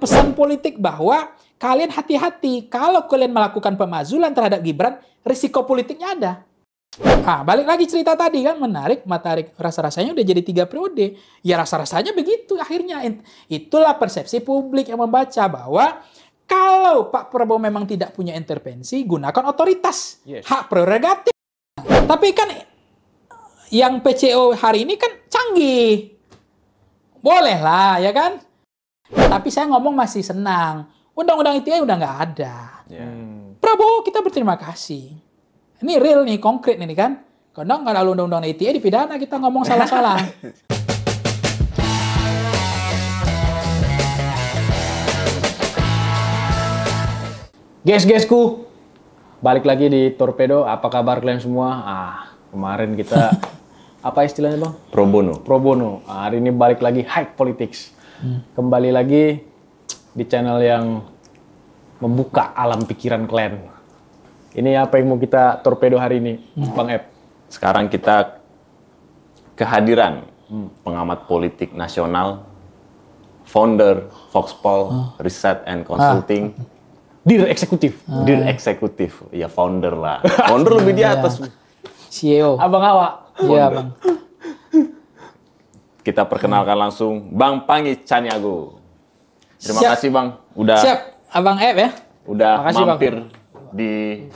pesan politik bahwa kalian hati-hati kalau kalian melakukan pemakzulan terhadap Gibran, risiko politiknya ada. Ah, balik lagi cerita tadi kan, menarik, matarik, rasa-rasanya udah jadi 3 periode. Ya rasa-rasanya begitu akhirnya. Itulah persepsi publik yang membaca bahwa kalau Pak Prabowo memang tidak punya intervensi, gunakan otoritas, hak prerogatif. Tapi kan yang PCO hari ini kan canggih. Boleh lah, ya kan? Tapi saya ngomong masih senang. Undang-undang ITE udah nggak ada. Prabowo kita berterima kasih. Ini real nih, konkret nih kan. Karena nggak lalu undang-undang ITE dipidana kita ngomong salah-salah. Guys-guysku, balik lagi di Torpedo. Apa kabar kalian semua? Kemarin kita apa istilahnya bang? Pro bono. Pro bono. Hari ini balik lagi High Politics. Kembali lagi di channel yang membuka alam pikiran kalian. Ini apa yang mau kita torpedo hari ini, Bang Ep? Sekarang kita kehadiran pengamat politik nasional, founder Foxpol Research and Consulting, Dir Eksekutif. Dir Eksekutif, ya founder lah. Founder lebih di atas. CEO. Abang Awak. Iya bang. Kita perkenalkan langsung Bang Pangi Caniago. Terima kasih Bang, udah. Siap, Abang Ep ya. Udah Makasih, mampir Bang. di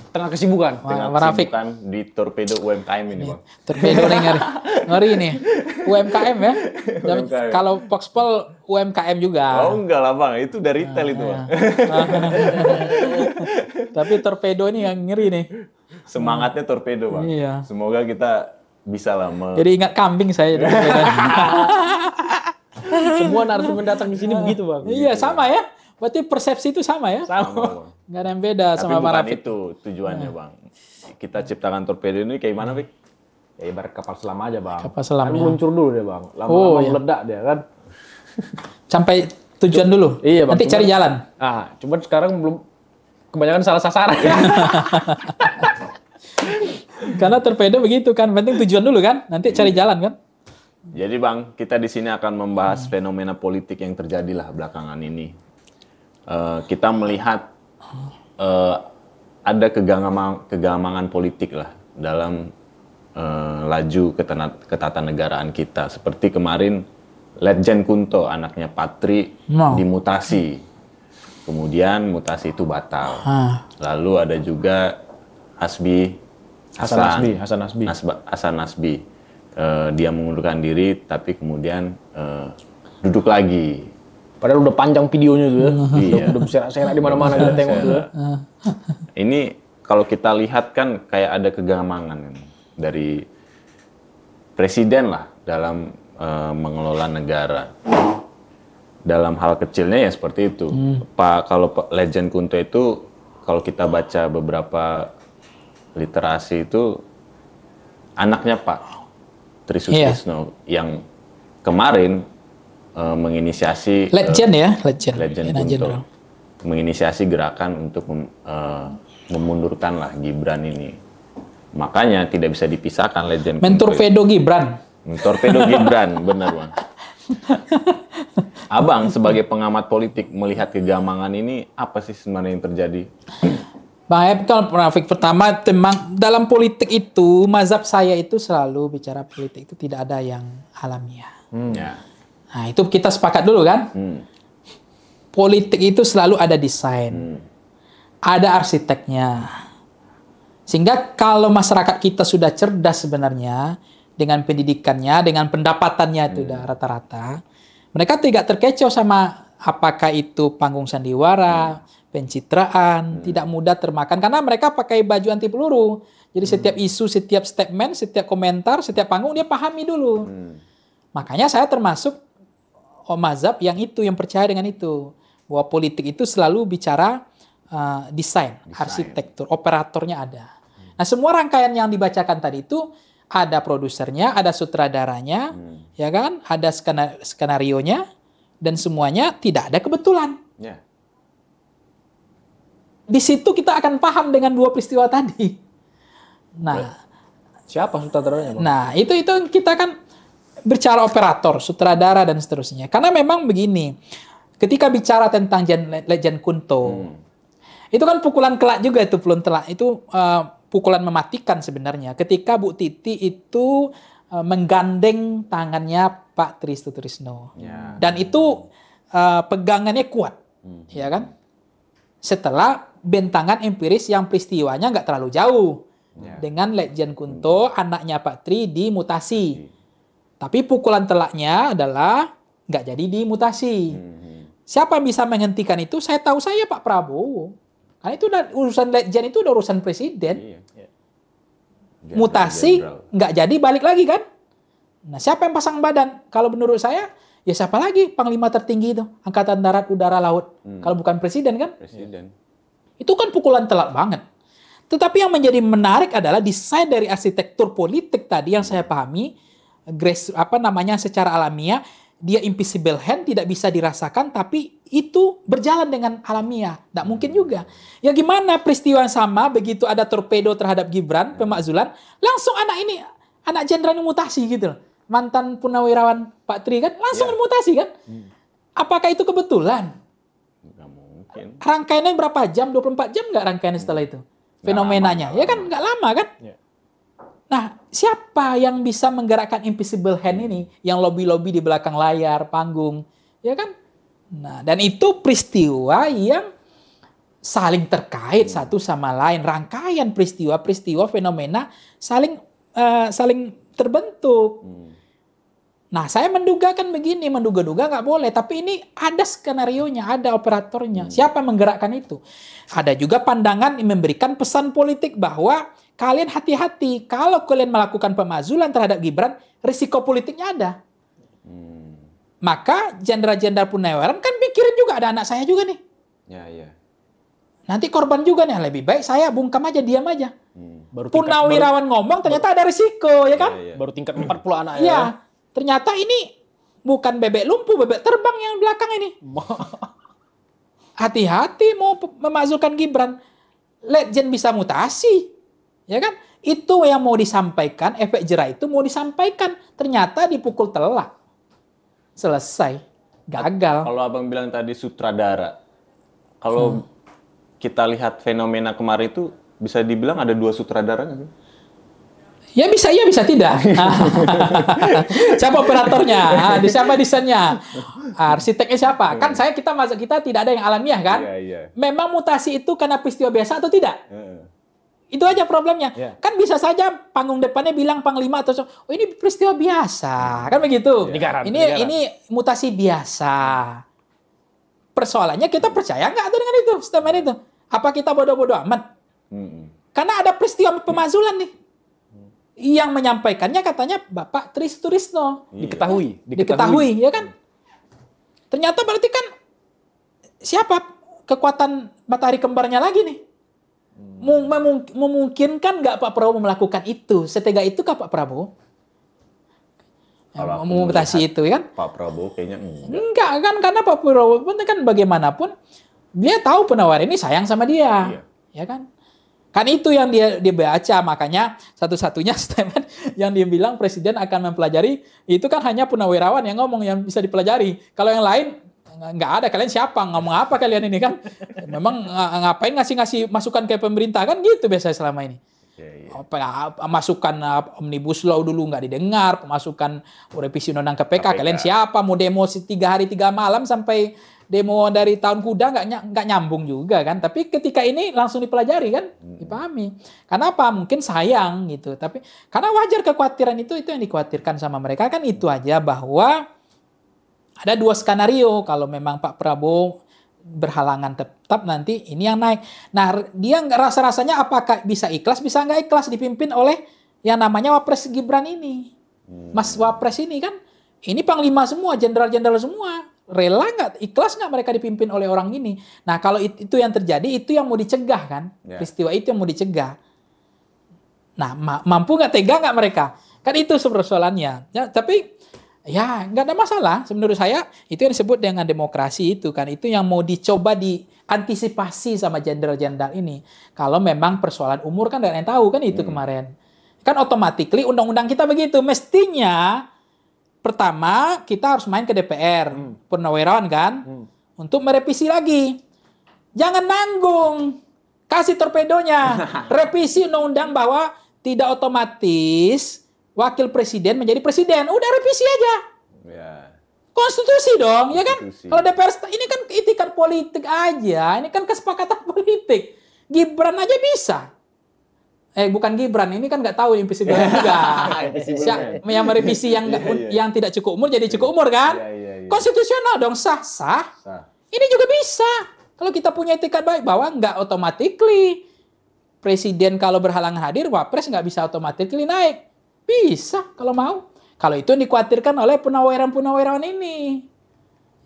Tengah kesibukan. tengah Rafiq. kesibukan di Torpedo UMKM ini Bang. Torpedo nih ngeri nih. UMKM ya. Dan UMKM. kalau Foxpol UMKM juga. Oh enggak lah Bang, itu dari retail itu Bang. Tapi Torpedo ini yang ngeri nih. Semangatnya Torpedo Bang. Iya. Semoga kita bisa lah Jadi ingat kambing saya. Semua narasumber datang di sini begitu bang. Iya sama ya. Berarti persepsi itu sama ya. sama Bang. Nggak ada yang beda Tapi sama bukan Rafiq. itu tujuannya Bang. Kita ciptakan Torpedo ini kayak mana Bang? Ya ibarat kapal selam aja bang. Kapal selam, Kan ya. meluncur dulu deh bang. Lama-lama iya. meledak dia kan. Sampai tujuan dulu. Iya, Bang. Nanti cari jalan. Cuman sekarang belum kebanyakan salah sasaran. Karena torpedo begitu kan, penting tujuan dulu kan, nanti cari jalan kan. Jadi Bang, kita di sini akan membahas fenomena politik yang terjadi lah belakangan ini. Kita melihat ada kegamangan politik lah dalam laju ketatanegaraan kita. Seperti kemarin Letjen Kunto, anaknya Patri, dimutasi. Kemudian mutasi itu batal. Lalu ada juga Hasan Nasbi. Dia mengundurkan diri, tapi kemudian duduk lagi. Padahal udah panjang videonya tuh ya. Iya. Udah serak-serak di mana-mana kita tengok tuh ya. Ini kalau kita lihat kan kayak ada kegamangan dari presiden lah dalam mengelola negara. Dalam hal kecilnya ya seperti itu. Kalau Letjen Kunto itu, kalau kita baca beberapa literasi itu, anaknya Pak Trisutrisno yang kemarin menginisiasi Letjen Letjen Kunto menginisiasi gerakan untuk memundurkanlah Gibran ini. Makanya tidak bisa dipisahkan Letjen Mentorpedo Gibran. Torpedo Gibran, benar Bang. Abang sebagai pengamat politik melihat kegamangan ini, apa sih sebenarnya yang terjadi? Bang Ep, kalau Rafiq, pertama dalam politik itu, mazhab saya itu selalu bicara politik itu tidak ada yang alamiah. Ya. Nah itu kita sepakat dulu kan. Politik itu selalu ada desain, ada arsiteknya. Sehingga kalau masyarakat kita sudah cerdas sebenarnya, dengan pendidikannya, dengan pendapatannya itu udah rata-rata, mereka tidak terkecoh sama apakah itu panggung sandiwara, pencitraan, tidak mudah termakan karena mereka pakai baju anti peluru. Jadi setiap isu, setiap statement, setiap komentar, setiap panggung dia pahami dulu. Makanya saya termasuk mazhab yang percaya dengan itu, bahwa politik itu selalu bicara desain, arsitektur, operatornya ada. Nah semua rangkaian yang dibacakan tadi itu ada produsernya, ada sutradaranya, ya kan, ada skenarionya, dan semuanya tidak ada kebetulan. Ya. Di situ kita akan paham dengan dua peristiwa tadi. Nah, Siapa sutradaranya bang? nah itu kita kan bicara operator, sutradara dan seterusnya. Karena memang begini, ketika bicara tentang Legend Kunto, itu kan pukulan kelak juga itu, pukulan telak itu pukulan mematikan sebenarnya. Ketika Bu Titi itu menggandeng tangannya Pak Tri Sutrisno, dan itu pegangannya kuat, ya kan? Setelah bentangan empiris yang peristiwanya nggak terlalu jauh dengan Legend Kunto, anaknya Pak Tri dimutasi, tapi pukulan telaknya adalah nggak jadi dimutasi. Siapa yang bisa menghentikan itu? Saya tahu saya Pak Prabowo. Karena itu udah urusan Legend, itu udah urusan presiden. Mutasi nggak jadi balik lagi kan? Nah, siapa yang pasang badan? Kalau menurut saya, ya siapa lagi panglima tertinggi itu? Angkatan Darat, Udara, Laut. Kalau bukan presiden kan? Presiden. Itu kan pukulan telak banget. Tetapi yang menjadi menarik adalah desain dari arsitektur politik tadi yang saya pahami, secara alamiah, dia invisible hand, tidak bisa dirasakan, tapi itu berjalan dengan alamiah. Nggak mungkin juga. Ya gimana peristiwa yang sama, begitu ada torpedo terhadap Gibran, pemakzulan, langsung anak jenderal ini mutasi gitu loh. Mantan Purnawirawan Pak Tri kan, langsung mutasi kan. Apakah itu kebetulan? Nggak mungkin. Rangkaiannya berapa jam? 24 jam nggak rangkaiannya setelah itu? Fenomenanya. Ya kan, nggak lama kan? Nah, siapa yang bisa menggerakkan invisible hand ini? Yang lobby-lobby di belakang layar, panggung. Ya kan? Nah, dan itu peristiwa yang saling terkait satu sama lain. Rangkaian peristiwa fenomena saling terbentuk. Nah, saya menduga kan begini, menduga-duga nggak boleh. Tapi ini ada skenarionya, ada operatornya. Siapa menggerakkan itu? Ada juga pandangan yang memberikan pesan politik bahwa kalian hati-hati, kalau kalian melakukan pemakzulan terhadap Gibran, risiko politiknya ada. Maka jenderal-jenderal Purnawirawan kan pikirin juga, ada anak saya juga nih. Nanti korban juga nih, lebih baik saya bungkam aja, diam aja. Purnawirawan ngomong, ternyata ada risiko, ya kan? Baru tingkat 40 anak ya. Ternyata ini bukan bebek lumpuh, bebek terbang yang belakang ini. Hati-hati mau memakzulkan Gibran. Legend bisa mutasi. Ya kan? Itu yang mau disampaikan, efek jerah itu mau disampaikan. Ternyata dipukul telak. Selesai. Gagal. Kalau abang bilang tadi sutradara, kalau kita lihat fenomena kemarin itu, bisa dibilang ada 2 sutradara nggak sih? Ya bisa iya, bisa tidak. Siapa operatornya? Siapa desainnya? Arsiteknya siapa? Kan kita tidak ada yang alamiah kan? Memang mutasi itu karena peristiwa biasa atau tidak? Itu aja problemnya. Kan bisa saja panggung depannya bilang panglima atau oh ini peristiwa biasa, kan begitu. Ini mutasi biasa. Persoalannya kita percaya nggak tuh dengan itu, statement itu? Apa kita bodoh-bodoh amat? Karena ada peristiwa pemakzulan nih. Yang menyampaikannya katanya Bapak Tri Sutrisno. Diketahui, ya kan? Ternyata berarti kan siapa kekuatan matahari kembarnya lagi nih? Memungkinkan nggak Pak Prabowo melakukan itu? Setega itu kah Pak Prabowo? Memutasi itu kan? Pak Prabowo kayaknya enggak kan, karena Pak Prabowo kan bagaimanapun dia tahu penawar ini sayang sama dia, ya kan? Kan itu yang dia baca, makanya satu-satunya statement yang dia bilang presiden akan mempelajari itu kan hanya Purnawirawan yang ngomong yang bisa dipelajari. Kalau yang lain nggak ada, kalian siapa, ngomong apa kalian ini kan? Memang ngapain ngasih masukan ke pemerintah kan gitu biasanya selama ini. Masukan Omnibus Law dulu nggak didengar, pemasukan revisi undang-undang KPK. Kalian siapa, mau demo 3 hari 3 malam sampai demo dari tahun kuda nggak nyambung juga kan? Tapi ketika ini langsung dipelajari kan, dipahami. Karena apa? Mungkin sayang gitu. Tapi karena wajar kekhawatiran itu yang dikhawatirkan sama mereka kan itu aja, bahwa ada 2 skenario kalau memang Pak Prabowo berhalangan tetap nanti ini yang naik. Nah, dia rasa-rasanya apakah bisa ikhlas, bisa nggak ikhlas dipimpin oleh yang namanya Wapres Gibran ini. Mas Wapres ini kan, ini panglima semua, jenderal-jenderal semua. Rela nggak, ikhlas nggak mereka dipimpin oleh orang ini? Nah, kalau itu yang terjadi, itu yang mau dicegah kan? Peristiwa itu yang mau dicegah. Nah, mampu nggak, tega nggak mereka? Kan itu persoalannya. Ya, tapi ya nggak ada masalah. Menurut saya itu yang disebut dengan demokrasi itu kan. Itu yang mau dicoba diantisipasi sama jenderal-jenderal ini. Kalau memang persoalan umur kan nggak ada yang tahu kan itu kemarin. Kan otomatis undang-undang kita begitu. Mestinya pertama kita harus main ke DPR, Purnawirawan kan, untuk merevisi lagi. Jangan nanggung, kasih torpedonya. Revisi undang-undang bahwa tidak otomatis wakil presiden menjadi presiden. Udah revisi aja. Ya. Konstitusi dong, ya kan? Konstitusi. Kalau DPR ini kan itikat politik aja, ini kan kesepakatan politik. Gibran aja bisa. Bukan Gibran, ini kan nggak tahu invisible juga. Yang merevisi yang tidak cukup umur jadi cukup umur kan? Konstitusional dong, sah. Ini juga bisa. Kalau kita punya itikat baik bahwa nggak automatically presiden kalau berhalangan hadir, wapres nggak bisa automatically naik. Bisa kalau mau. Kalau itu yang dikhawatirkan oleh penawaran ini.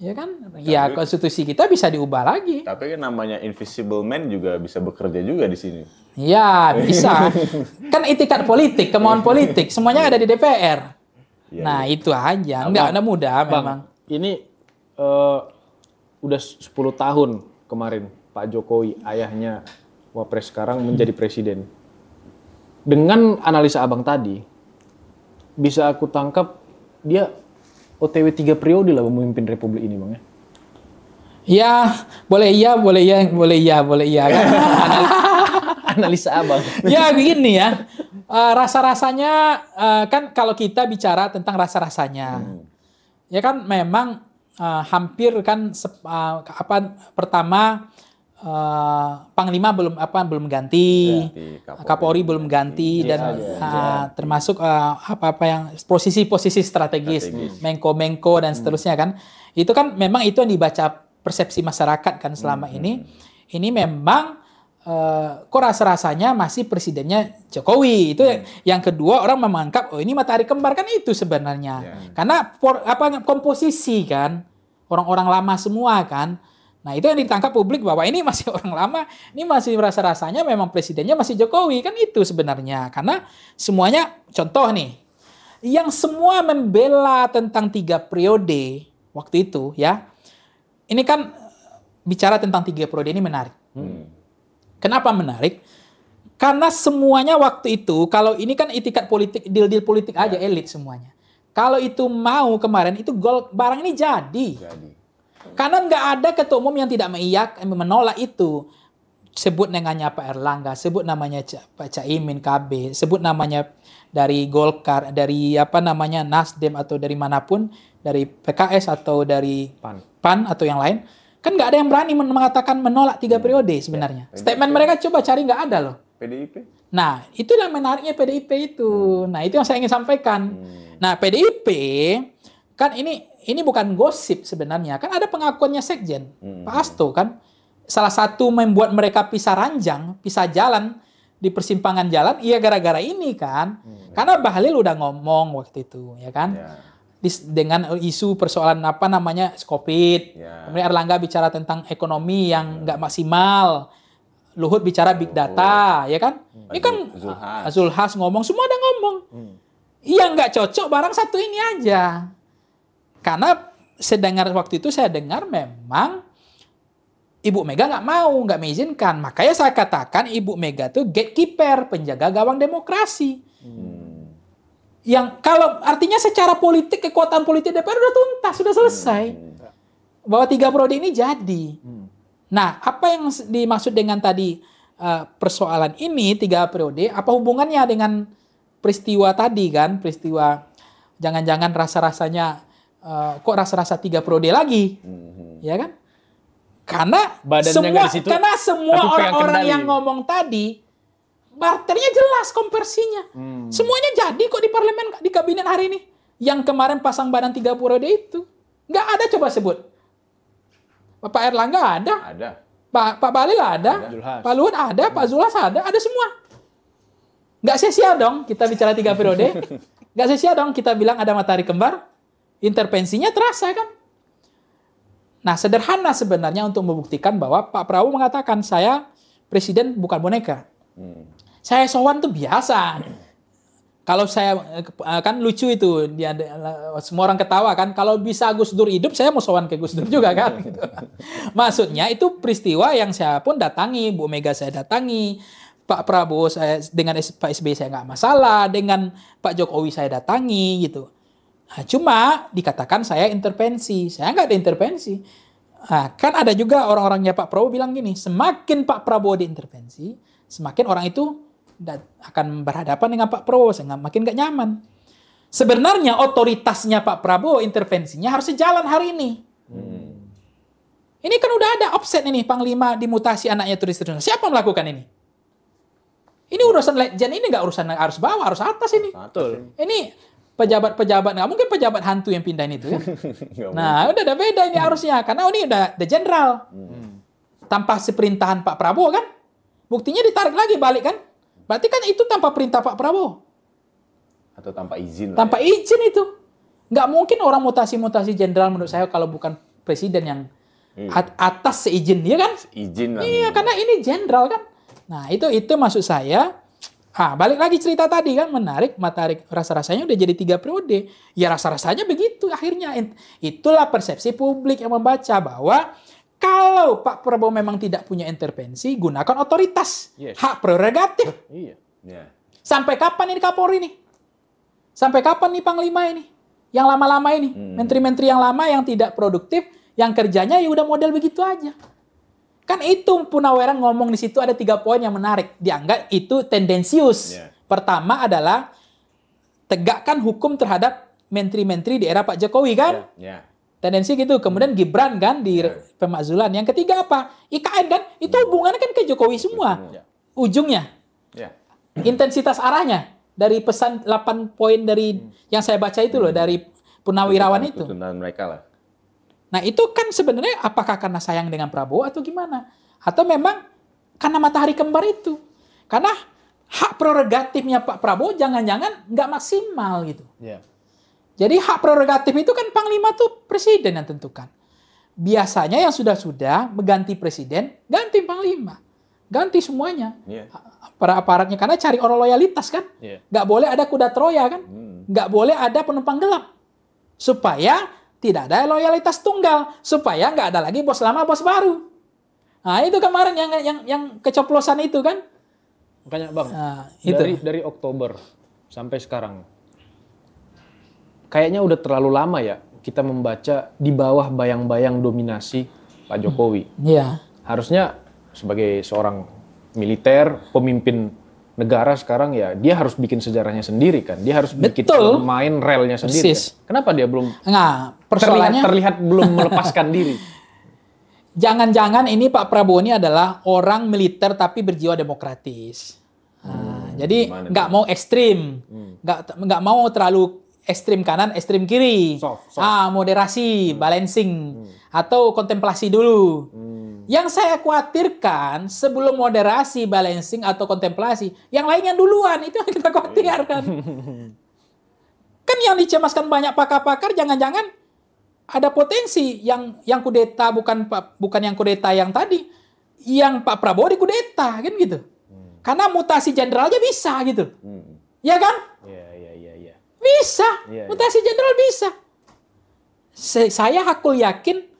Ya kan? Ya konstitusi kita bisa diubah lagi. Tapi kan namanya invisible man juga bisa bekerja juga di sini. Ya, bisa. Kan itikat politik, kemauan politik, semuanya ada di DPR. Nah, itu aja. Nggak ada mudah memang. Ini udah 10 tahun kemarin Pak Jokowi, ayahnya Wapres sekarang menjadi presiden. Dengan analisa Abang tadi, bisa aku tangkap dia OTW 3 periode lah memimpin Republik ini, Bang ya. Ya, boleh iya kan. Analisa Abang. Ya begini ya. Rasa-rasanya kan kalau kita bicara tentang rasa-rasanya. Ya kan memang hampir kan pertama Panglima belum ganti, Kapolri belum ganti dan termasuk apa-apa yang posisi-posisi strategis, Menko dan seterusnya kan. Itu kan memang itu yang dibaca persepsi masyarakat kan selama ini. Ini memang kok rasa-rasanya masih presidennya Jokowi. Itu yang kedua, orang menganggap ini matahari kembar kan itu sebenarnya. Karena komposisi kan orang-orang lama semua kan. Nah, itu yang ditangkap publik bahwa ini masih orang lama, ini masih rasa-rasanya memang presidennya masih Jokowi. Kan itu sebenarnya. Karena semuanya, contoh nih, yang semua membela tentang 3 periode waktu itu ya, ini kan bicara tentang 3 periode ini menarik. Kenapa menarik? Karena semuanya waktu itu, kalau ini kan itikat politik, deal-deal politik aja, elit semuanya. Kalau itu mau kemarin, itu barang ini jadi. Karena nggak ada ketua umum yang tidak menolak itu. Sebut namanya Pak Erlangga, sebut namanya Pak Caimin KB, sebut namanya dari Golkar, dari Nasdem atau dari manapun, dari PKS atau dari PAN atau yang lain. Kan nggak ada yang berani mengatakan menolak 3 periode sebenarnya. Statement mereka coba cari nggak ada loh. PDIP? Nah, itulah menariknya PDIP itu. Nah, itu yang saya ingin sampaikan. Nah, PDIP kan ini bukan gosip sebenarnya. Kan ada pengakuannya Sekjen, Pak Hasto kan. Salah satu membuat mereka pisah ranjang, pisah jalan di persimpangan jalan, iya gara-gara ini kan. Karena Bahlil udah ngomong waktu itu, ya kan. Dengan isu persoalan COVID. Kemudian Erlangga bicara tentang ekonomi yang nggak maksimal. Luhut bicara big data, ya kan. Ini kan Zulhas ngomong, semua ada ngomong. Yang nggak cocok barang satu ini aja. Karena waktu itu saya dengar memang Ibu Mega nggak mengizinkan. Makanya saya katakan Ibu Mega itu gatekeeper, penjaga gawang demokrasi. Yang kalau artinya secara politik, kekuatan politik DPR sudah tuntas, sudah selesai. Bahwa 3 periode ini jadi. Nah, apa yang dimaksud dengan tadi persoalan ini 3 periode, apa hubungannya dengan peristiwa tadi kan? Peristiwa jangan-jangan rasa-rasanya kok rasa-rasa 3 periode lagi, ya kan? Karena semua orang yang ngomong tadi barternya jelas konversinya, semuanya jadi kok di parlemen, di kabinet hari ini. Yang kemarin pasang badan 3 periode itu nggak ada, coba sebut. Pak Erlangga ada, Pak Bahlil ada, Pak Luhut ada, Pak Zulhas ada semua. Nggak sia-sia dong kita bicara 3 periode, nggak sia-sia dong kita bilang ada matahari kembar. Intervensinya terasa kan. Nah, sederhana sebenarnya untuk membuktikan bahwa Pak Prabowo mengatakan saya presiden bukan boneka. Saya sowan tuh biasa. Kalau saya kan lucu itu, semua orang ketawa kan. Kalau bisa Gus Dur hidup, saya mau sowan ke Gus Dur juga kan. Gitu. Maksudnya itu peristiwa yang saya pun datangi, Bu Mega saya datangi, Pak Prabowo saya dengan Pak SBY saya nggak masalah, dengan Pak Jokowi saya datangi gitu. Nah, cuma dikatakan saya intervensi. Saya nggak ada intervensi. kan ada juga orang-orangnya Pak Prabowo bilang gini, semakin Pak Prabowo diintervensi, semakin orang itu akan berhadapan dengan Pak Prabowo, sehingga makin gak nyaman. Sebenarnya otoritasnya Pak Prabowo, intervensinya harus sejalan hari ini. Ini kan udah ada offset ini, Panglima dimutasi anaknya turis. Siapa melakukan ini? Ini urusan legend, ini nggak urusan harus bawah, harus atas ini. Betul. Ini pejabat-pejabat, nggak mungkin pejabat hantu yang pindahin itu ya. Nah, udah ada beda ini harusnya, karena ini udah the general. Tanpa seperintahan Pak Prabowo kan, buktinya ditarik lagi balik kan. Berarti kan itu tanpa perintah Pak Prabowo. Atau tanpa izin. Tanpa izin itu. Nggak mungkin orang mutasi-mutasi jenderal menurut saya kalau bukan presiden yang atas seizin dia kan. Izin lah. Iya, karena ini jenderal kan. Nah, itu maksud saya. Balik lagi cerita tadi kan, menarik, matarik, rasa-rasanya udah jadi 3 periode. Ya rasa-rasanya begitu akhirnya. Itulah persepsi publik yang membaca bahwa kalau Pak Prabowo memang tidak punya intervensi, gunakan otoritas. Yes. Hak prerogatif. Iya. Ya. Sampai kapan ini Kapolri nih? Sampai kapan nih Panglima ini? Yang lama-lama ini. Menteri-menteri yang lama yang tidak produktif, yang kerjanya ya udah model begitu aja. Kan itu Purnawirawan ngomong di situ ada 3 poin yang menarik. Dianggap itu tendensius. Yeah. Pertama adalah tegakkan hukum terhadap menteri-menteri di era Pak Jokowi kan. Ya. Tendensi gitu. Kemudian Gibran kan di pemakzulan. Yang ketiga apa? IKN kan. Itu hubungannya kan ke Jokowi semua. Ujungnya. Ya. Intensitas arahnya. Dari pesan 8 poin dari yang saya baca itu loh. Dari Purnawirawan itu. Tentang mereka lah. Nah itu kan sebenarnya apakah karena sayang dengan Prabowo atau gimana? Atau memang karena matahari kembar itu? Karena hak prerogatifnya Pak Prabowo jangan-jangan nggak maksimal gitu. Yeah. Jadi hak prerogatif itu kan Panglima tuh presiden yang tentukan. Biasanya yang sudah-sudah mengganti presiden, ganti Panglima. Ganti semuanya. Yeah. Para aparatnya. Karena cari orang loyalitas kan. Yeah. Nggak boleh ada kuda Troya kan. Nggak boleh ada penumpang gelap. Supaya tidak ada loyalitas tunggal, supaya nggak ada lagi bos lama, bos baru. Nah itu kemarin yang kecoplosan itu kan. Makanya Bang, itu. dari Oktober sampai sekarang, kayaknya udah terlalu lama ya kita membaca di bawah bayang-bayang dominasi Pak Jokowi. Iya. Harusnya sebagai seorang militer, pemimpin negara sekarang ya dia harus bikin sejarahnya sendiri kan. Dia harus bikin main relnya sendiri. Kan? Kenapa dia belum terlihat belum melepaskan diri? Jangan-jangan ini Pak Prabowo ini adalah orang militer tapi berjiwa demokratis. Jadi nggak mau ekstrim, nggak mau terlalu ekstrim kanan, ekstrim kiri. Soft. Moderasi, balancing, atau kontemplasi dulu. Yang saya khawatirkan sebelum moderasi, balancing, atau kontemplasi, yang lainnya duluan, itu yang kita khawatirkan. Kan yang dicemaskan banyak pakar-pakar, jangan-jangan ada potensi yang kudeta bukan yang kudeta yang tadi, yang Pak Prabowo dikudeta, kan gitu. Karena mutasi jenderal aja bisa gitu. Ya kan? Iya. Bisa, mutasi jenderal bisa. Saya hakul yakin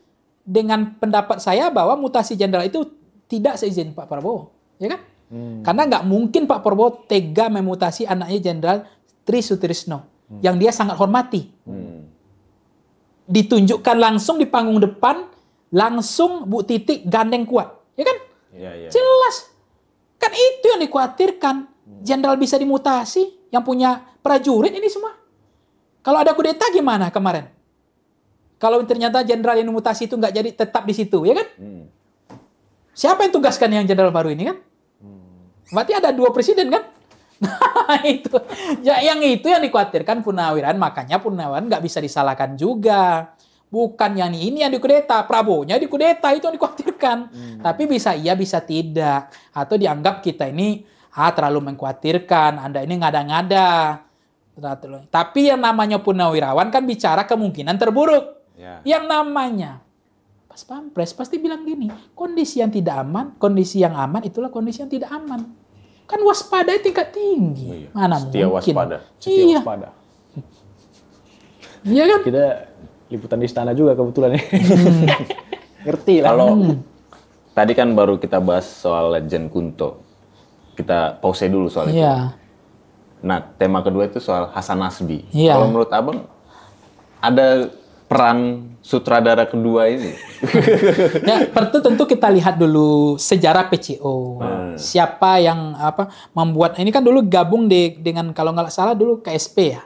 dengan pendapat saya bahwa mutasi jenderal itu tidak seizin Pak Prabowo, ya kan? Karena nggak mungkin Pak Prabowo tega memutasi anaknya Jenderal Tri Sutrisno yang dia sangat hormati. Ditunjukkan langsung di panggung depan, langsung Bu Titik gandeng kuat, ya kan? Ya. Jelas, kan itu yang dikhawatirkan. Jenderal bisa dimutasi, yang punya prajurit ini semua. Kalau ada kudeta gimana kemarin? Kalau ternyata jenderal yang mutasi itu nggak jadi tetap di situ, ya kan? Siapa yang tugaskan yang jenderal baru ini kan? Berarti ada 2 presiden kan? Nah itu, yang dikhawatirkan Purnawirawan, makanya Purnawirawan nggak bisa disalahkan juga. Bukan yang ini yang dikudeta, Prabowo-nya dikudeta, itu yang dikhawatirkan. Tapi bisa iya, bisa tidak. Atau dianggap kita ini terlalu mengkhawatirkan, Anda ini ngada-ngada. Tapi yang namanya Purnawirawan kan bicara kemungkinan terburuk. Yang namanya Pas Pampres pasti bilang gini, kondisi yang tidak aman, kondisi yang aman itulah kondisi yang tidak aman. Kan waspada tingkat tinggi. Mana Setia mungkin? waspada. Iya. Waspada. Iya kan? Kita liputan di istana juga kebetulan ya. Ngerti lah. Kalau tadi kan baru kita bahas soal Legend Kunto. Kita pause dulu soal itu. Iya. Nah, tema kedua itu soal Hasan Nasbi. Iya. Kalau menurut Abang, ada peran sutradara kedua ini? Ya, tentu kita lihat dulu sejarah PCO. Siapa yang membuat ini kan dulu gabung dengan kalau nggak salah dulu KSP ya.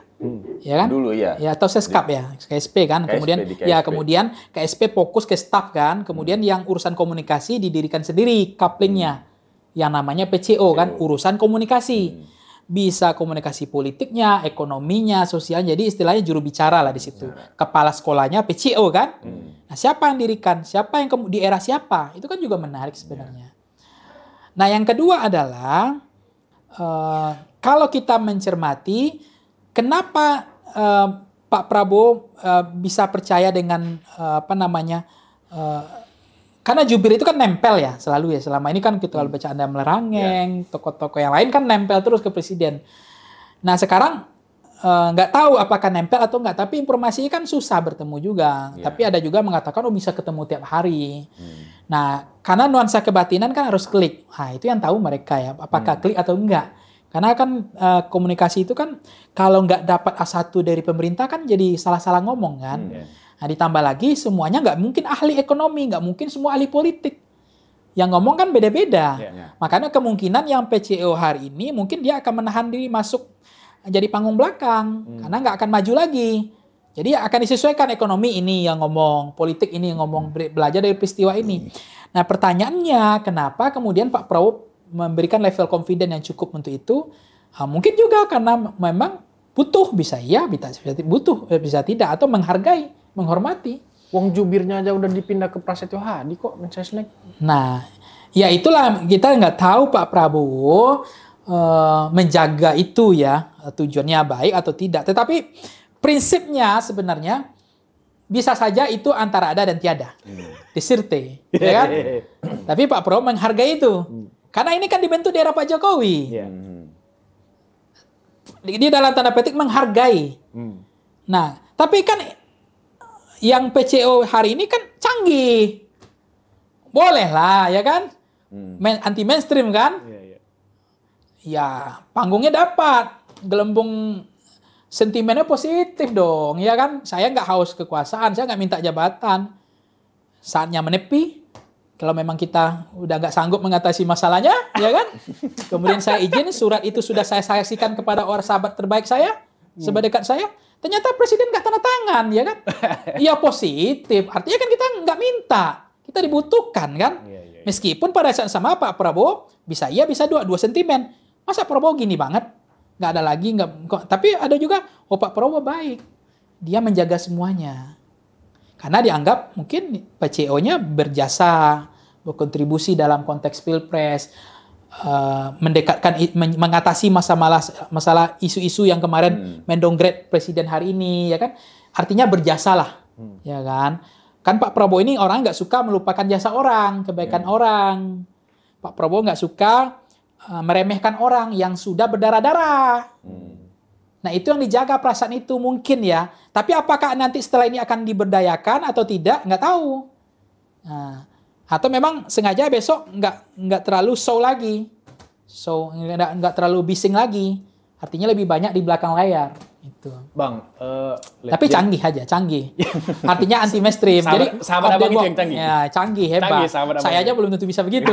Ya kan? Dulu ya. Ya atau Seskap ya, KSP kan. Kemudian KSP fokus ke staff kan. Kemudian yang urusan komunikasi didirikan sendiri couplingnya. Yang namanya PCO kan, urusan komunikasi. Bisa komunikasi politiknya, ekonominya, sosial. Jadi istilahnya juru bicara lah di situ. Kepala sekolahnya PCO kan. Nah, siapa yang dirikan? Siapa yang di era siapa? Itu kan juga menarik sebenarnya. Nah, yang kedua adalah kalau kita mencermati kenapa Pak Prabowo bisa percaya dengan karena jubir itu kan nempel ya selalu ya. Selama ini kan kita kalau baca Anda Melerangeng, tokoh-tokoh yang lain kan nempel terus ke presiden. Nah sekarang nggak tahu apakah nempel atau nggak. Tapi informasinya kan susah bertemu juga. Tapi ada juga mengatakan bisa ketemu tiap hari. Nah karena nuansa kebatinan kan harus klik. Nah itu yang tahu mereka ya. Apakah klik atau enggak. Karena kan komunikasi itu kan kalau nggak dapat A1 dari pemerintah kan jadi salah-salah ngomong kan. Nah, ditambah lagi semuanya nggak mungkin ahli ekonomi, nggak mungkin semua ahli politik. Yang ngomong kan beda-beda. Makanya kemungkinan yang PCO hari ini mungkin dia akan menahan diri masuk jadi panggung belakang. Karena nggak akan maju lagi. Jadi akan disesuaikan ekonomi ini yang ngomong, politik ini yang ngomong, belajar dari peristiwa ini. Nah pertanyaannya kenapa kemudian Pak Prabowo memberikan level confidence yang cukup untuk itu? Mungkin juga karena memang butuh, bisa iya, bisa tidak, atau menghargai, menghormati. Wong jubirnya aja udah dipindah ke Prasetyo Hadi kok Mensesnek. Nah, ya itulah kita nggak tahu Pak Prabowo menjaga itu ya, tujuannya baik atau tidak. Tetapi prinsipnya sebenarnya bisa saja itu antara ada dan tiada. Disirte, ya kan? Tapi Pak Prabowo menghargai itu. Karena ini kan dibentuk di era Pak Jokowi. Dia dalam tanda petik menghargai. Nah, tapi kan yang PCO hari ini kan canggih. Boleh lah, ya kan? Anti mainstream kan? Ya, panggungnya dapat. Gelembung sentimennya positif dong, ya kan? Saya nggak haus kekuasaan, saya nggak minta jabatan. Saatnya menepi. Kalau memang kita udah nggak sanggup mengatasi masalahnya, ya kan? Kemudian saya izin, surat itu sudah saya saksikan kepada orang sahabat terbaik saya, sedekat saya. Ternyata presiden nggak tanda tangan, ya kan? Iya positif. Artinya kan kita nggak minta, kita dibutuhkan kan? Meskipun pada saat sama Pak Prabowo bisa iya bisa dua sentimen. Masa Prabowo gini banget? Nggak ada lagi, nggak. Tapi ada juga, Pak Prabowo baik, dia menjaga semuanya. Karena dianggap mungkin PCO-nya berjasa, berkontribusi dalam konteks pilpres, mendekatkan, mengatasi masalah isu-isu yang kemarin mendowngrade presiden hari ini, ya kan? Artinya berjasa lah, ya kan? Kan Pak Prabowo ini orang nggak suka melupakan jasa orang, kebaikan orang. Pak Prabowo nggak suka meremehkan orang yang sudah berdarah-darah. Nah itu yang dijaga perasaan itu mungkin ya. Tapi apakah nanti setelah ini akan diberdayakan atau tidak, nggak tahu. Nah, atau memang sengaja besok nggak terlalu show lagi, nggak terlalu bising lagi. Artinya lebih banyak di belakang layar. Itu. Bang, tapi canggih aja, canggih. Artinya anti mainstream. Jadi sahabat abang itu yang canggih. Ya, canggih, hebat. Saya aja belum tentu bisa begitu.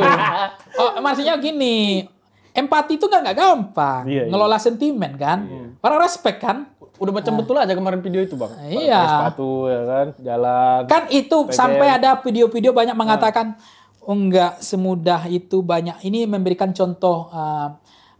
Maksudnya gini, empati itu nggak gampang. Ngelola sentimen kan. Orang respect kan. Udah macam betul aja kemarin video itu bang. Iya. Pakai sepatu ya kan, jalan. Kan itu sampai ada video-video banyak mengatakan, nggak semudah itu banyak. Ini memberikan contoh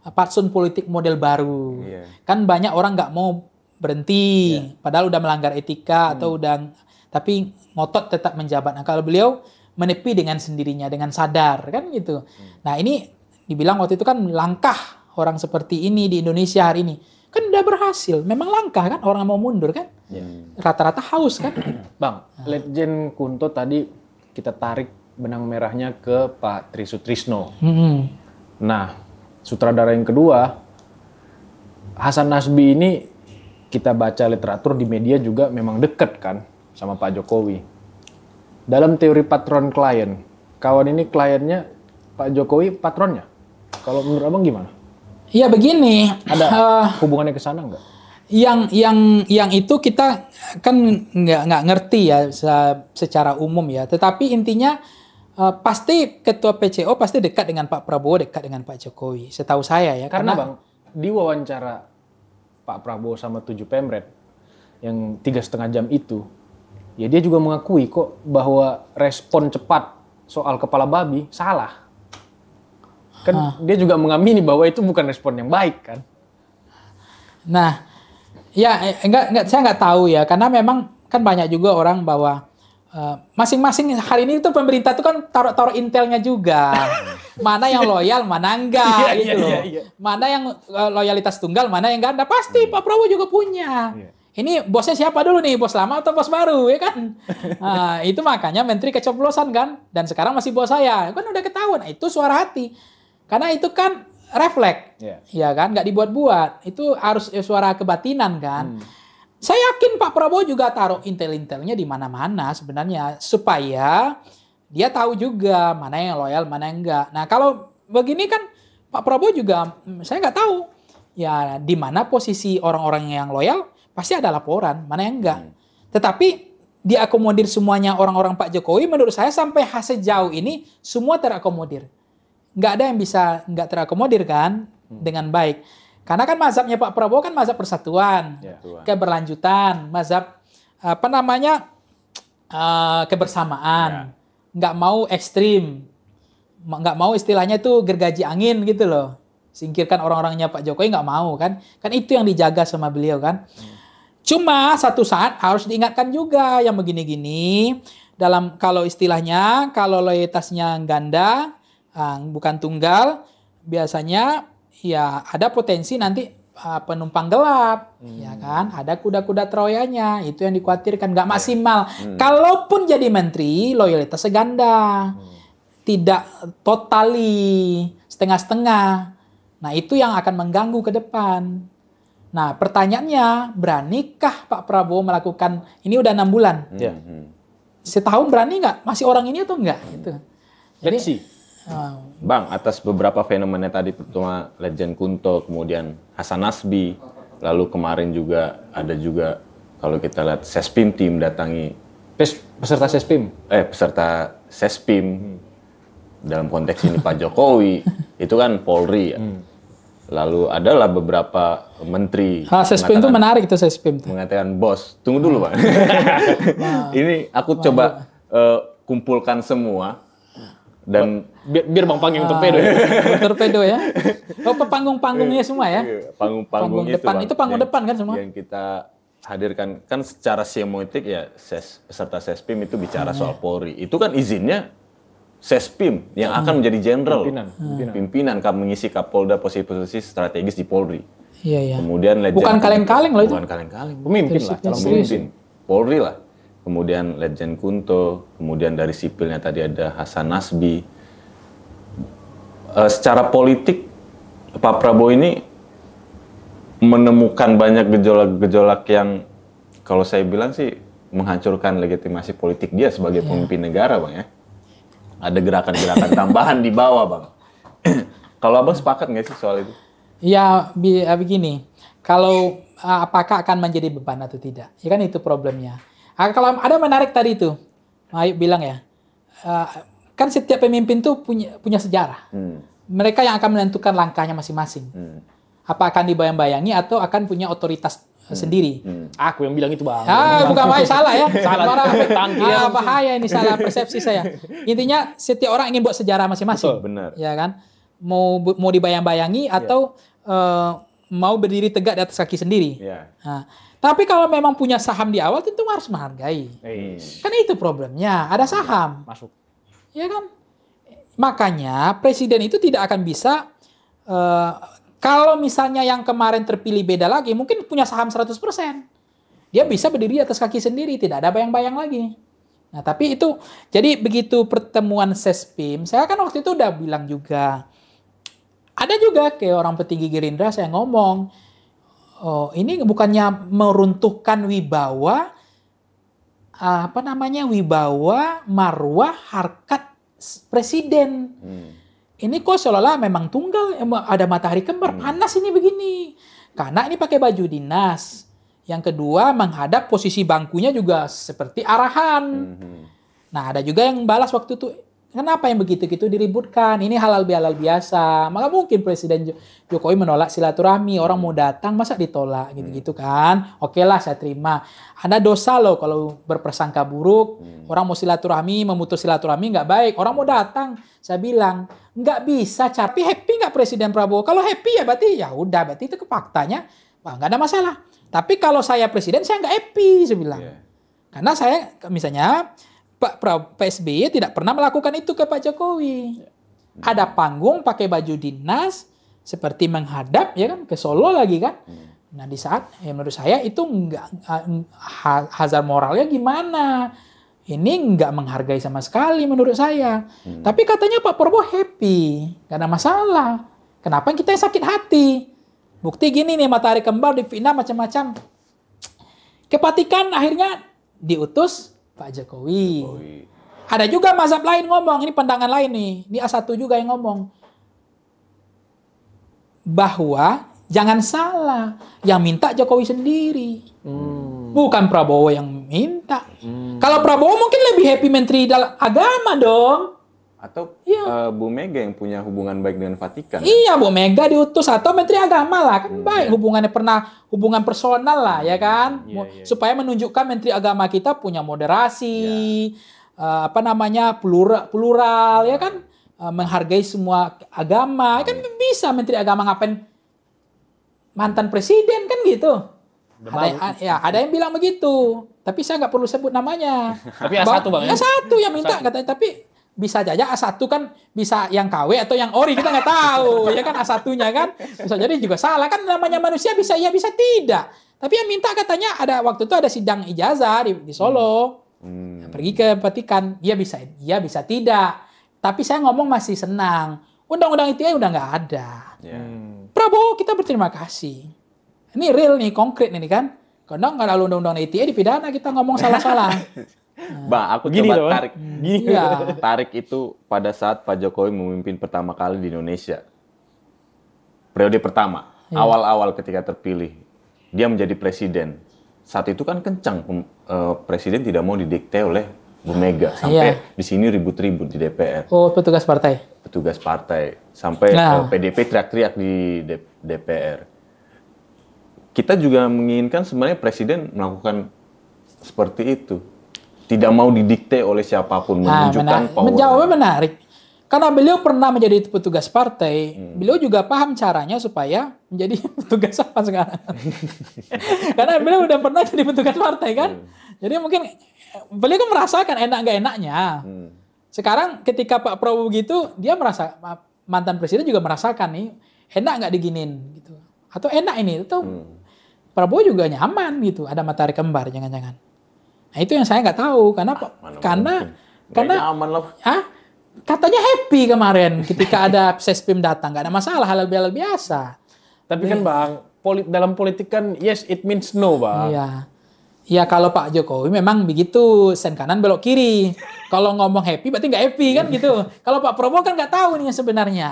patsun politik model baru. Kan banyak orang nggak mau berhenti, padahal udah melanggar etika atau udah, tapi ngotot tetap menjabat. Nah kalau beliau menepi dengan sendirinya, dengan sadar kan gitu. Nah ini dibilang waktu itu kan langkah orang seperti ini di Indonesia hari ini. Kan udah berhasil. Memang langkah kan, orang mau mundur kan. Rata-rata haus kan. Bang, Letjen Kunto tadi kita tarik benang merahnya ke Pak Tri Sutrisno. Nah, sutradara yang kedua, Hasan Nasbi ini kita baca literatur di media juga memang dekat kan sama Pak Jokowi. Dalam teori patron klien, kawan ini kliennya Pak Jokowi patronnya. Kalau menurut abang gimana? Iya begini. Ada hubungannya ke sana nggak? yang itu kita kan nggak ngerti ya secara umum ya. Tetapi intinya pasti ketua PCO pasti dekat dengan Pak Prabowo, dekat dengan Pak Jokowi. Setahu saya ya. Karena Bang, di wawancara Pak Prabowo sama 7 Pemret yang 3,5 jam itu, ya dia juga mengakui kok bahwa respon cepat soal kepala babi salah. Kan dia juga mengamini bahwa itu bukan respon yang baik kan. Nah, ya enggak saya nggak tahu ya, karena memang kan banyak juga orang bahwa masing-masing hari ini tuh pemerintah tuh kan taruh intelnya juga. Mana yang loyal, mana enggak gitu loh. Mana yang loyalitas tunggal, mana yang enggak ada. Pasti Pak Prabowo juga punya. Ini bosnya siapa dulu nih? Bos lama atau bos baru ya kan? Nah, itu makanya menteri kecoblosan kan. Dan sekarang masih bos saya. Kan udah ketahuan. Nah, itu suara hati. Karena itu kan refleks. Ya kan? Nggak dibuat-buat. Itu harus suara kebatinan kan. Saya yakin Pak Prabowo juga taruh intel-intelnya di mana-mana sebenarnya supaya dia tahu juga mana yang loyal, mana yang enggak. Nah kalau begini kan Pak Prabowo juga saya nggak tahu ya di mana posisi orang-orang yang loyal pasti ada laporan, mana yang enggak. Tetapi diakomodir semuanya orang-orang Pak Jokowi menurut saya sampai sejauh ini semua terakomodir. Nggak ada yang bisa nggak terakomodir kan dengan baik. Karena kan mazhabnya Pak Prabowo kan mazhab persatuan, keberlanjutan, mazhab kebersamaan, nggak mau ekstrim, nggak mau istilahnya itu gergaji angin gitu loh, singkirkan orang-orangnya Pak Jokowi nggak mau kan itu yang dijaga sama beliau kan. Cuma satu saat harus diingatkan juga yang begini-gini dalam kalau istilahnya kalau loyalitasnya ganda, bukan tunggal, biasanya ya ada potensi nanti penumpang gelap, ya kan? Ada kuda-kuda Troyanya, itu yang dikhawatirkan nggak maksimal. Kalaupun jadi menteri, loyalitas seganda, tidak totali, setengah-setengah. Nah itu yang akan mengganggu ke depan. Nah pertanyaannya, beranikah Pak Prabowo melakukan ini udah 6 bulan? Setahun berani nggak? Masih orang ini atau enggak? Gitu. Jadi Bang, atas beberapa fenomena tadi, pertama Legend Kunto, kemudian Hasan Nasbi, lalu kemarin juga ada juga kalau kita lihat Sespim tim datangi peserta Sespim, peserta Sespim dalam konteks ini Pak Jokowi, itu kan Polri ya. Lalu adalah beberapa menteri. Sespim itu menarik itu Sespim. Mengatakan bos, tunggu dulu Pak. Ini aku coba kumpulkan semua. Dan biar Bang Panggung torpedo ya. Torpedo ya. Oh, panggung-panggungnya semua ya. Panggung depan itu panggung depan kan semua. Yang kita hadirkan kan secara semiotik ya peserta Sespim itu bicara soal Polri. Itu kan izinnya Sespim yang akan menjadi jenderal, pimpinan mengisi Kapolda posisi-posisi strategis di Polri. Iya. Kemudian bukan kaleng-kaleng loh itu. Bukan kaleng-kaleng. Pemimpin lah, pemimpin Polri lah. Kemudian Legend Kunto, kemudian dari sipilnya tadi ada Hasan Nasbi. Secara politik, Pak Prabowo ini menemukan banyak gejolak-gejolak yang kalau saya bilang sih menghancurkan legitimasi politik dia sebagai pemimpin negara, Bang ya. Ada gerakan-gerakan tambahan di bawah, Bang. Kalau Abang sepakat nggak sih soal itu? Ya, begini. Kalau apakah akan menjadi beban atau tidak? Ya kan itu problemnya. Kalau ada menarik tadi itu, Ayu bilang ya, kan setiap pemimpin tuh punya sejarah. Mereka yang akan menentukan langkahnya masing-masing. Apa akan dibayang-bayangi atau akan punya otoritas sendiri. Aku yang bilang itu Bang. Bukan bahaya, salah ya. Salah. Bahaya ini, salah persepsi saya. Intinya setiap orang ingin buat sejarah masing-masing. Benar. Ya kan? Mau dibayang-bayangi atau mau berdiri tegak di atas kaki sendiri. Nah, tapi kalau memang punya saham di awal tentu harus menghargai. Kan itu problemnya, ada saham. Masuk. Ya kan? Makanya presiden itu tidak akan bisa kalau misalnya yang kemarin terpilih beda lagi, mungkin punya saham 100%. Dia bisa berdiri atas kaki sendiri, tidak ada bayang-bayang lagi. Nah, tapi itu jadi begitu pertemuan Sespim, saya kan waktu itu udah bilang juga. Ada juga kayak orang petinggi Gerindra saya ngomong, oh, ini bukannya meruntuhkan wibawa wibawa marwah harkat presiden. Ini kok seolah-olah memang tunggal, ada matahari kembar, panas ini begini. Karena ini pakai baju dinas. Yang kedua, menghadap posisi bangkunya juga seperti arahan. Nah, ada juga yang balas waktu itu, kenapa yang begitu-gitu diributkan? Ini halal biasa. Maka mungkin Presiden Jokowi menolak silaturahmi. Orang mau datang, masa ditolak? Gitu-gitu kan. Oke lah, saya terima. Ada dosa loh kalau berprasangka buruk. Orang mau silaturahmi, memutus silaturahmi nggak baik. Orang mau datang. Saya bilang, nggak bisa. Tapi happy nggak Presiden Prabowo? Kalau happy ya berarti itu ke faktanya. Wah, nggak ada masalah. Tapi kalau saya Presiden, saya nggak happy, saya bilang. Karena saya, misalnya, Pak SBY tidak pernah melakukan itu ke Pak Jokowi. Ada panggung pakai baju dinas seperti menghadap ya kan ke Solo lagi kan. Nah di saat menurut saya itu enggak hazard moralnya gimana? Ini enggak menghargai sama sekali menurut saya. Tapi katanya Pak Prabowo happy, gak ada masalah. Kenapa kita yang sakit hati? Bukti gini nih, matahari kembar difitnah macam-macam. Kepatikan akhirnya diutus Pak Jokowi. Ada juga mazhab lain ngomong, ini pandangan lain nih. Ini A1 juga yang ngomong. Bahwa jangan salah, yang minta Jokowi sendiri. Bukan Prabowo yang minta. Kalau Prabowo mungkin lebih happy menteri dalam agama dong. Atau Bu Mega yang punya hubungan baik dengan Vatikan. Iya, Bu Mega diutus atau Menteri Agama lah, kan baik hubungannya, pernah hubungan personal lah, ya kan, supaya menunjukkan Menteri Agama kita punya moderasi, plural, ya kan, menghargai semua agama, kan bisa Menteri Agama ngapain mantan presiden kan gitu. Ada yang bilang begitu, tapi saya nggak perlu sebut namanya. Tapi A1 Bang. A1 yang minta katanya, tapi bisa aja A1 kan bisa yang KW atau yang ori, kita nggak tahu ya kan, A1-nya kan bisa jadi juga salah kan, namanya manusia, bisa iya bisa tidak. Tapi yang minta katanya ada waktu itu ada sidang ijazah di Solo, pergi ke Vatikan, iya bisa tidak. Tapi saya ngomong masih senang, undang-undang ITE udah nggak ada. Prabowo kita berterima kasih, ini real nih, konkret nih kan, karena nggak ada undang-undang ITE dipidana kita ngomong salah-salah. Bang, aku Gini coba loh, tarik itu pada saat Pak Jokowi memimpin pertama kali di Indonesia. Periode pertama, awal-awal ketika terpilih, dia menjadi presiden. Saat itu kan kencang, presiden tidak mau didikte oleh Bu Mega. Sampai di sini ribut-ribut di DPR. Oh, petugas partai. Petugas partai. Sampai PDP teriak-teriak di DPR. Kita juga menginginkan sebenarnya presiden melakukan seperti itu. Tidak mau didikte oleh siapapun, menunjukkan power. Menjawabnya menarik. Karena beliau pernah menjadi petugas partai, beliau juga paham caranya supaya menjadi petugas apa sekarang. Karena beliau udah pernah jadi petugas partai kan. Jadi mungkin beliau kan merasakan enak nggak enaknya. Sekarang ketika Pak Prabowo gitu, dia merasa, mantan presiden juga merasakan nih, enak nggak diginin gitu. Atau enak ini, atau Prabowo juga nyaman gitu, ada matahari kembar jangan-jangan. Nah, itu yang saya nggak tahu, karena aman loh. Katanya happy kemarin ketika ada Sespim datang, nggak ada masalah, halal biasa. Tapi kan Bang, dalam politik kan yes it means no Bang. Iya, kalau Pak Jokowi memang begitu, sen kanan belok kiri. Kalau ngomong happy berarti nggak happy kan gitu. Kalau Pak Prabowo kan nggak tahu nih yang sebenarnya.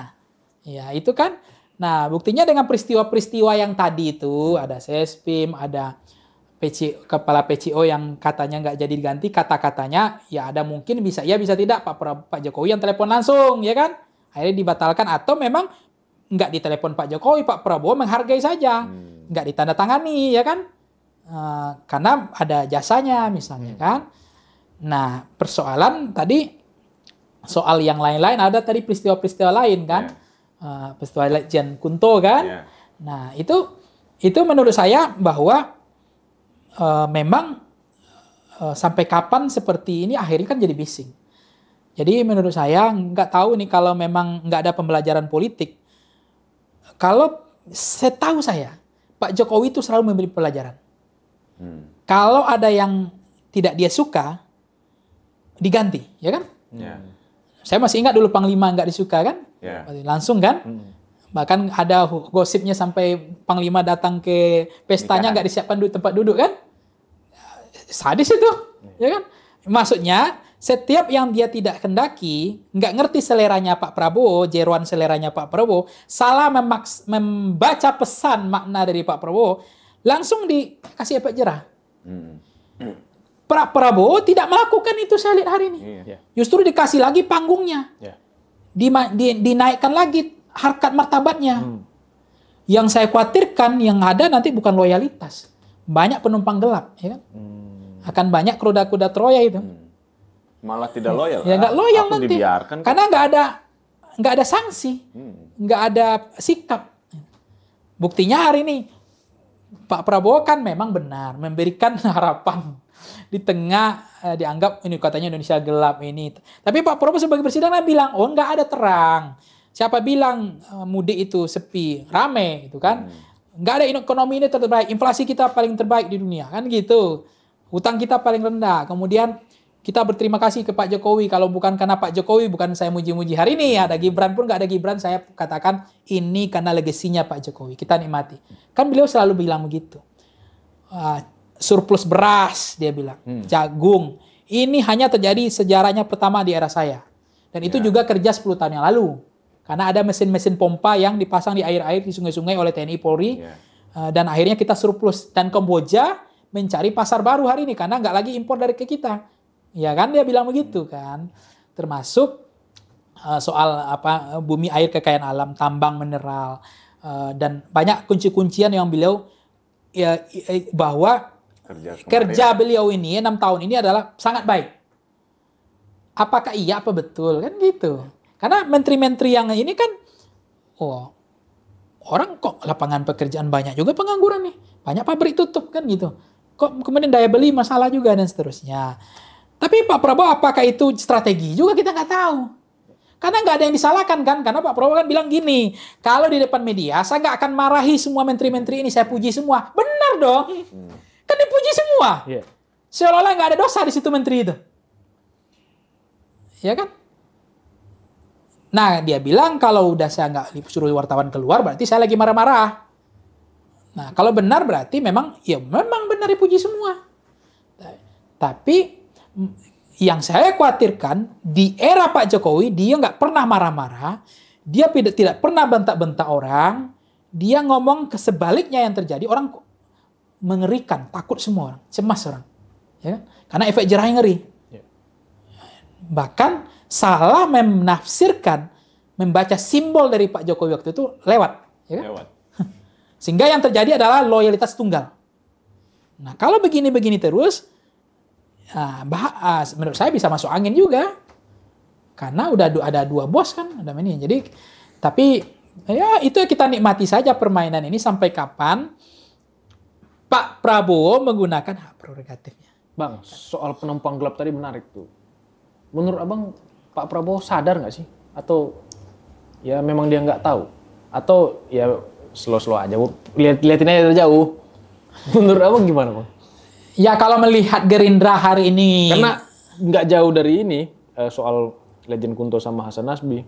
Ya itu kan. Nah buktinya dengan peristiwa-peristiwa yang tadi itu, ada Sespim, ada kepala PCO yang katanya nggak jadi diganti, kata-katanya ya ada mungkin bisa tidak Pak Jokowi yang telepon langsung ya kan, akhirnya dibatalkan, atau memang nggak ditelepon Pak Jokowi, Pak Prabowo menghargai saja, nggak ditandatangani ya kan, karena ada jasanya misalnya kan. Nah persoalan tadi soal yang lain-lain, ada tadi peristiwa-peristiwa lain kan, peristiwa Jan Kunto kan. Nah itu menurut saya bahwa memang sampai kapan seperti ini akhirnya kan jadi bising. Jadi menurut saya nggak tahu nih kalau memang nggak ada pembelajaran politik. Kalau setahu saya Pak Jokowi itu selalu memberi pelajaran. Kalau ada yang tidak dia suka diganti, ya kan? Saya masih ingat dulu Panglima nggak disuka kan? Langsung kan? Bahkan ada gosipnya sampai Panglima datang ke pestanya nggak disiapkan tempat duduk kan? Sadis itu, ya kan? Maksudnya Setiap yang dia tidak kendaki, nggak ngerti seleranya Pak Prabowo, jeroan seleranya Pak Prabowo, salah membaca pesan makna dari Pak Prabowo, langsung dikasih efek jerah. Pak Prabowo tidak melakukan itu saya lihat hari ini. Justru dikasih lagi panggungnya. Dinaikkan lagi harkat martabatnya. Yang saya khawatirkan yang ada nanti bukan loyalitas. Banyak penumpang gelap. Ya kan? Akan banyak kuda-kuda Troya itu. Malah tidak loyal. Ya nggak loyal nanti. Dibiarkan, karena nggak ada sanksi. Nggak ada sikap. Buktinya hari ini Pak Prabowo kan memang benar memberikan harapan di tengah dianggap ini katanya Indonesia gelap ini. Tapi Pak Prabowo sebagai presiden bilang, oh nggak ada terang. Siapa bilang mudik itu sepi, rame itu kan? Nggak ada ekonomi ini terbaik, inflasi kita paling terbaik di dunia kan gitu. Utang kita paling rendah. Kemudian kita berterima kasih ke Pak Jokowi. Kalau bukan karena Pak Jokowi, bukan saya muji-muji hari ini ada Gibran pun nggak ada Gibran, saya katakan ini karena legasinya Pak Jokowi. Kita nikmati. Kan beliau selalu bilang begitu. Surplus beras dia bilang, jagung. Ini hanya terjadi sejarahnya pertama di era saya. Dan itu juga kerja 10 tahun yang lalu. Karena ada mesin-mesin pompa yang dipasang di air-air di sungai-sungai oleh TNI Polri. Dan akhirnya kita surplus. Dan Kamboja mencari pasar baru hari ini karena nggak lagi impor dari ke kita. Ya kan dia bilang begitu kan. Termasuk soal bumi air kekayaan alam, tambang mineral. Dan banyak kunci-kuncian yang beliau bahwa kerja beliau ini 6 tahun ini adalah sangat baik. Apakah iya apa betul kan gitu. Karena menteri-menteri yang ini kan orang kok lapangan pekerjaan banyak juga pengangguran nih. Banyak pabrik tutup kan gitu. Kok kemudian daya beli masalah juga dan seterusnya. Tapi Pak Prabowo apakah itu strategi juga kita nggak tahu. Karena nggak ada yang disalahkan kan. Karena Pak Prabowo kan bilang gini, kalau di depan media saya nggak akan marahi semua menteri-menteri ini, saya puji semua. Benar dong. Kan dipuji semua. Seolah-olah nggak ada dosa di situ menteri itu. Ya kan? Nah, dia bilang kalau udah saya nggak suruh wartawan keluar, berarti saya lagi marah-marah. Nah, kalau benar berarti memang benar dipuji semua. Tapi yang saya khawatirkan di era Pak Jokowi dia nggak pernah marah-marah, dia tidak pernah bentak-bentak orang, dia ngomong sebaliknya yang terjadi orang mengerikan, takut semua orang, cemas orang, ya, karena efek jerahnya ngeri. Bahkan salah menafsirkan, membaca simbol dari Pak Jokowi waktu itu lewat. Ya kan? Lewat. Sehingga yang terjadi adalah loyalitas tunggal. Nah kalau begini-begini terus, menurut saya bisa masuk angin juga. Karena udah ada 2 bos kan. Ada ini. Jadi, tapi ya itu kita nikmati saja permainan ini sampai kapan Pak Prabowo menggunakan hak prerogatifnya. Bang, soal penumpang gelap tadi menarik tuh. Menurut Abang, Pak Prabowo sadar nggak sih? Atau ya memang dia nggak tahu? Atau ya slow-slow aja, liatin aja dari jauh. Menurut Abang gimana, Bang? Ya kalau melihat Gerindra hari ini. Karena nggak jauh dari ini, soal Legend Kunto sama Hasan Nasbi.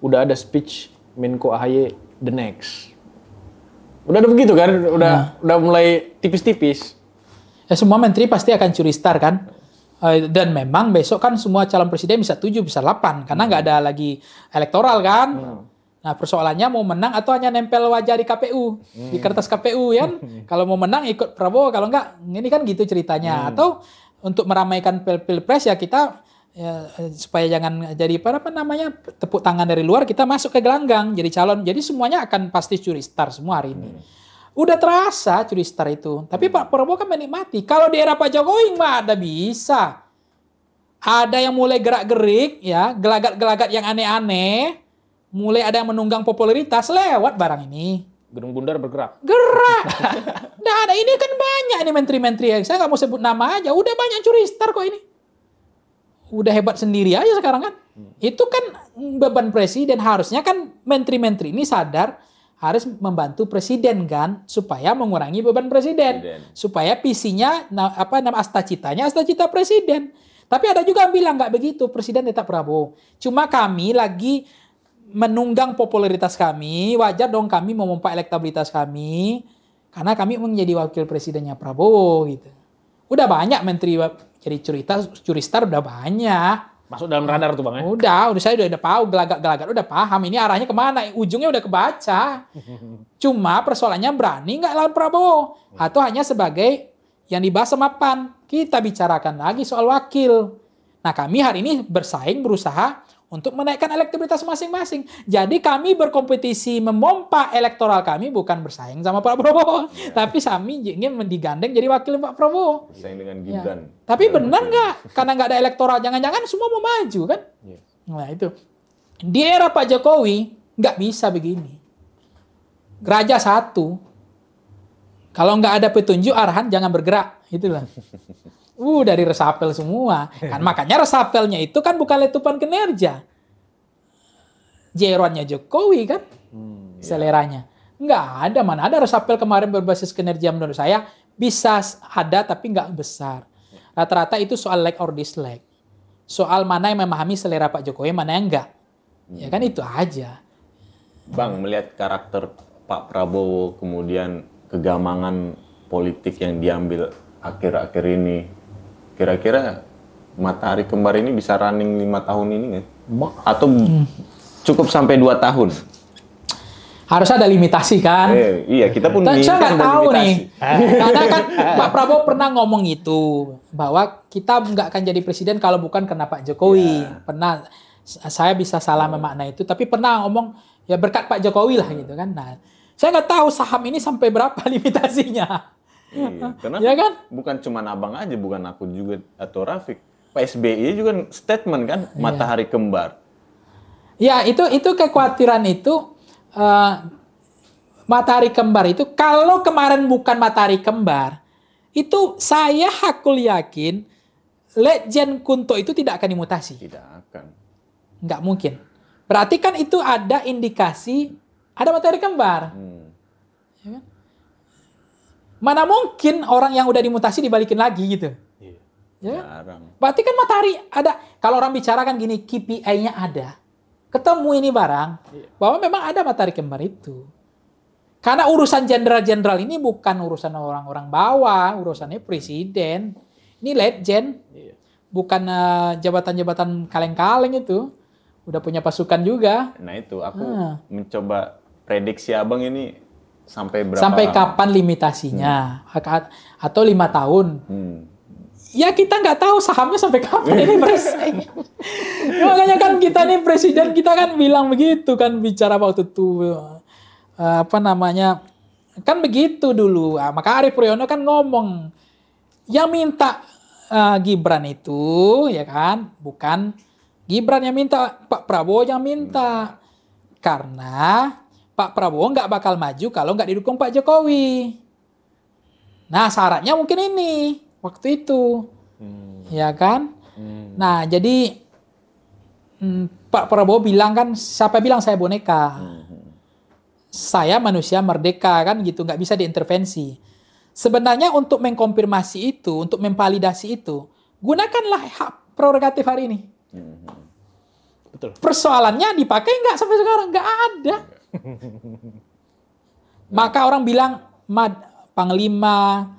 Udah ada speech Menko AHY the next. Udah ada begitu kan? Udah mulai tipis-tipis. Ya semua menteri pasti akan curi star kan? Dan memang besok kan semua calon presiden bisa 7, bisa 8. Karena nggak ada lagi elektoral kan. Nah persoalannya mau menang atau hanya nempel wajah di KPU. Di kertas KPU ya. Kalau mau menang ikut Prabowo. Kalau nggak, ini kan gitu ceritanya. Atau untuk meramaikan pilpres ya kita, supaya jangan jadi tepuk tangan dari luar, kita masuk ke gelanggang jadi calon. Jadi semuanya akan pasti curi star semua hari ini. Udah terasa curi star itu. Tapi Pak Prabowo kan menikmati. Kalau di era Pak Jokowi mah ada bisa. Ada yang mulai gerak-gerik, ya, gelagat-gelagat yang aneh-aneh. Mulai ada yang menunggang popularitas lewat barang ini. Gedung Bundar bergerak. Gerak. Nah, ada ini kan banyak ini menteri-menteri. Saya nggak mau sebut nama aja. Udah banyak curi star kok ini. Udah hebat sendiri aja sekarang kan. Itu kan beban presiden. Harusnya kan menteri-menteri ini sadar harus membantu presiden kan, supaya mengurangi beban presiden. Supaya visinya, asta-citanya asta-cita presiden. Tapi ada juga yang bilang nggak begitu, presiden tetap Prabowo. Cuma kami lagi menunggang popularitas kami, wajar dong kami memompa elektabilitas kami, karena kami menjadi wakil presidennya Prabowo gitu. Udah banyak menteri jadi curi star udah banyak. Masuk dalam radar tuh Bang ya? Udah saya udah tahu gelagat-gelagat udah paham ini arahnya kemana, ujungnya udah kebaca. Cuma persoalannya berani nggak lawan Prabowo atau hanya sebagai yang dibahas sama PAN. Kita bicarakan lagi soal wakil. Nah kami hari ini berusaha untuk menaikkan elektabilitas masing-masing. Jadi kami berkompetisi memompa elektoral kami bukan bersaing sama Pak Prabowo, tapi kami ingin digandeng jadi wakil Pak Prabowo. Bersaing dengan Gibran. Ya. Tapi benar nggak? Karena nggak ada elektoral, jangan-jangan semua mau maju kan? Iya. Nah itu. Di era Pak Jokowi nggak bisa begini. Raja satu. Kalau nggak ada petunjuk arahan jangan bergerak, itulah. Dari resapel semua. Kan makanya resapelnya itu kan bukan letupan kinerja. Jeronnya Jokowi kan. Seleranya. Nggak ada, mana ada resapel kemarin berbasis kinerja menurut saya. Bisa ada tapi nggak besar. Rata-rata itu soal like or dislike. Soal mana yang memahami selera Pak Jokowi, mana yang enggak. Ya kan itu aja. Bang, melihat karakter Pak Prabowo, kemudian kegamangan politik yang diambil akhir-akhir ini, kira-kira Matahari Kembar ini bisa running 5 tahun ini nggak? Atau cukup sampai 2 tahun? Harus ada limitasi kan? Iya, kita pun saya nggak tahu limitasi. nih. Karena kan Pak Prabowo pernah ngomong itu, bahwa kita nggak akan jadi presiden kalau bukan karena Pak Jokowi. Ya. Pernah, saya bisa salah memaknai itu, tapi pernah ngomong ya berkat Pak Jokowi lah gitu kan. Nah, saya nggak tahu saham ini sampai berapa limitasinya. Iya, karena ya kan? Bukan cuma abang aja, bukan aku juga atau Rafiq. Pak SBY juga statement kan, Matahari Kembar. Ya, itu kekhawatiran itu. Matahari Kembar itu, kalau kemarin bukan Matahari Kembar, itu saya hakul yakin Legend Kunto itu tidak akan dimutasi. Tidak akan. Nggak mungkin. Berarti kan itu ada indikasi ada Matahari Kembar. Ya kan? Mana mungkin orang yang udah dimutasi dibalikin lagi gitu. Iya. Ya? Jarang. Berarti kan matahari ada. Kalau orang bicara kan gini, KPI-nya ada. Ketemu ini barang, bahwa memang ada Matahari Kembar itu. Karena urusan jenderal-jenderal ini bukan urusan orang-orang bawah, urusannya presiden. Ini legend. Bukan jabatan-jabatan kaleng-kaleng itu. Udah punya pasukan juga. Nah itu, aku mencoba prediksi abang ini sampai berapa sampai lama? Kapan limitasinya? Atau 5 tahun? Ya kita nggak tahu sahamnya sampai kapan ini bersaing. Makanya kan kita nih presiden kita kan bilang begitu kan, bicara waktu itu kan begitu dulu. Maka Arief Poyono kan ngomong yang minta Gibran itu ya kan bukan Gibran yang minta, Pak Prabowo yang minta. Karena Pak Prabowo nggak bakal maju kalau nggak didukung Pak Jokowi. Nah syaratnya mungkin ini waktu itu, ya kan? Nah jadi Pak Prabowo bilang kan, siapa bilang saya boneka? Saya manusia merdeka kan gitu, nggak bisa diintervensi. Sebenarnya untuk mengkonfirmasi itu, untuk memvalidasi itu, gunakanlah hak prerogatif hari ini. Betul. Persoalannya dipakai nggak sampai sekarang? Nggak ada. Maka orang bilang Panglima,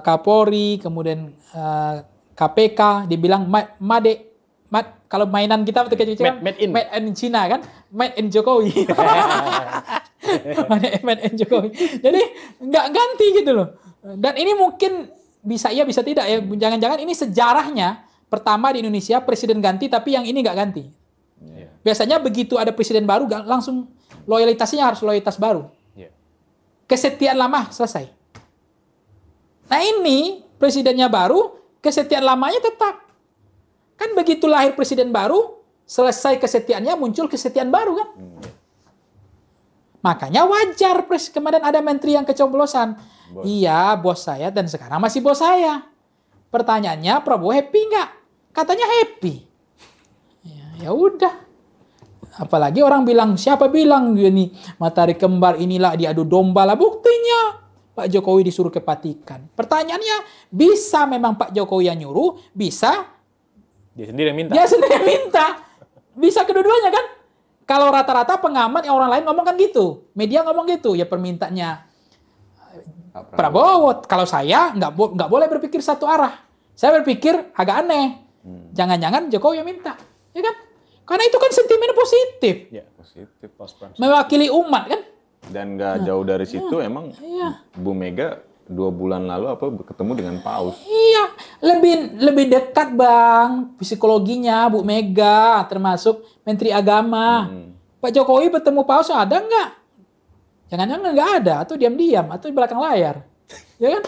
Kapolri, kemudian KPK, dibilang kalau mainan kita made in China kan, made in Jokowi. made in Jokowi. Jadi nggak ganti gitu loh. Dan ini mungkin bisa iya bisa tidak ya. Jangan-jangan ini sejarahnya pertama di Indonesia presiden ganti tapi yang ini nggak ganti. Biasanya begitu ada presiden baru langsung loyalitasnya harus loyalitas baru. Kesetiaan lama selesai. Nah ini presidennya baru, kesetiaan lamanya tetap. Kan begitu lahir presiden baru, selesai kesetiaannya muncul kesetiaan baru kan. Makanya wajar kemarin ada menteri yang kecoblosan. Iya bos saya dan sekarang masih bos saya. Pertanyaannya Prabowo happy nggak? Katanya happy. Ya udah. Apalagi orang bilang, siapa bilang gini, Matahari Kembar inilah diadu domba lah. Buktinya Pak Jokowi disuruh kepatikan. Pertanyaannya, bisa memang Pak Jokowi yang nyuruh, bisa dia sendiri yang minta. Dia sendiri yang minta. Bisa kedua-duanya kan? Kalau rata-rata pengamat yang orang lain ngomong kan gitu. Media ngomong gitu. Ya permintaannya Prabowo. Kalau saya nggak boleh berpikir satu arah. Saya berpikir agak aneh. Jangan-jangan Jokowi yang minta, ya kan? Karena itu kan sentimen positif. Ya. Positif pas. Mewakili umat kan? Dan nggak jauh dari situ emang Bu Mega 2 bulan lalu ketemu dengan Paus. Iya, lebih dekat Bang psikologinya Bu Mega, termasuk Menteri Agama. Pak Jokowi bertemu Paus ada nggak? Jangan-jangan nggak ada, atau diam-diam, atau di belakang layar, ya kan?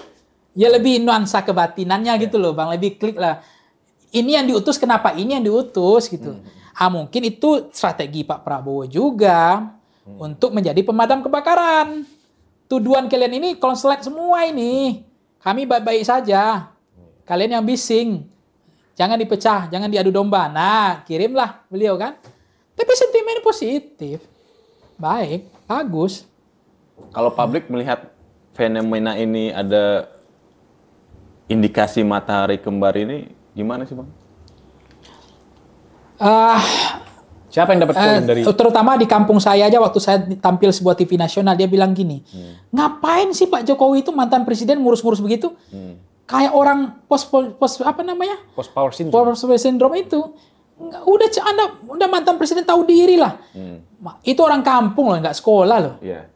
Ya lebih nuansa kebatinannya gitu loh Bang, lebih klik lah. Ini yang diutus, kenapa ini yang diutus gitu. Mungkin itu strategi Pak Prabowo juga untuk menjadi pemadam kebakaran. Tuduhan kalian ini konslet semua ini. Kami baik-baik saja. Kalian yang bising. Jangan dipecah, jangan diadu domba. Nah, kirimlah beliau kan. Tapi sentimen positif. Baik, bagus. Kalau publik melihat fenomena ini ada indikasi matahari kembar ini, gimana sih Bang? Siapa yang dapat poin dari? Terutama di kampung saya aja waktu saya tampil sebuah TV nasional, dia bilang gini, ngapain sih Pak Jokowi itu mantan presiden ngurus-ngurus begitu? Kayak orang post apa namanya? Post power syndrome. Post power syndrome itu. Anda udah mantan presiden tahu diri lah. Itu orang kampung loh, nggak sekolah loh. Iya.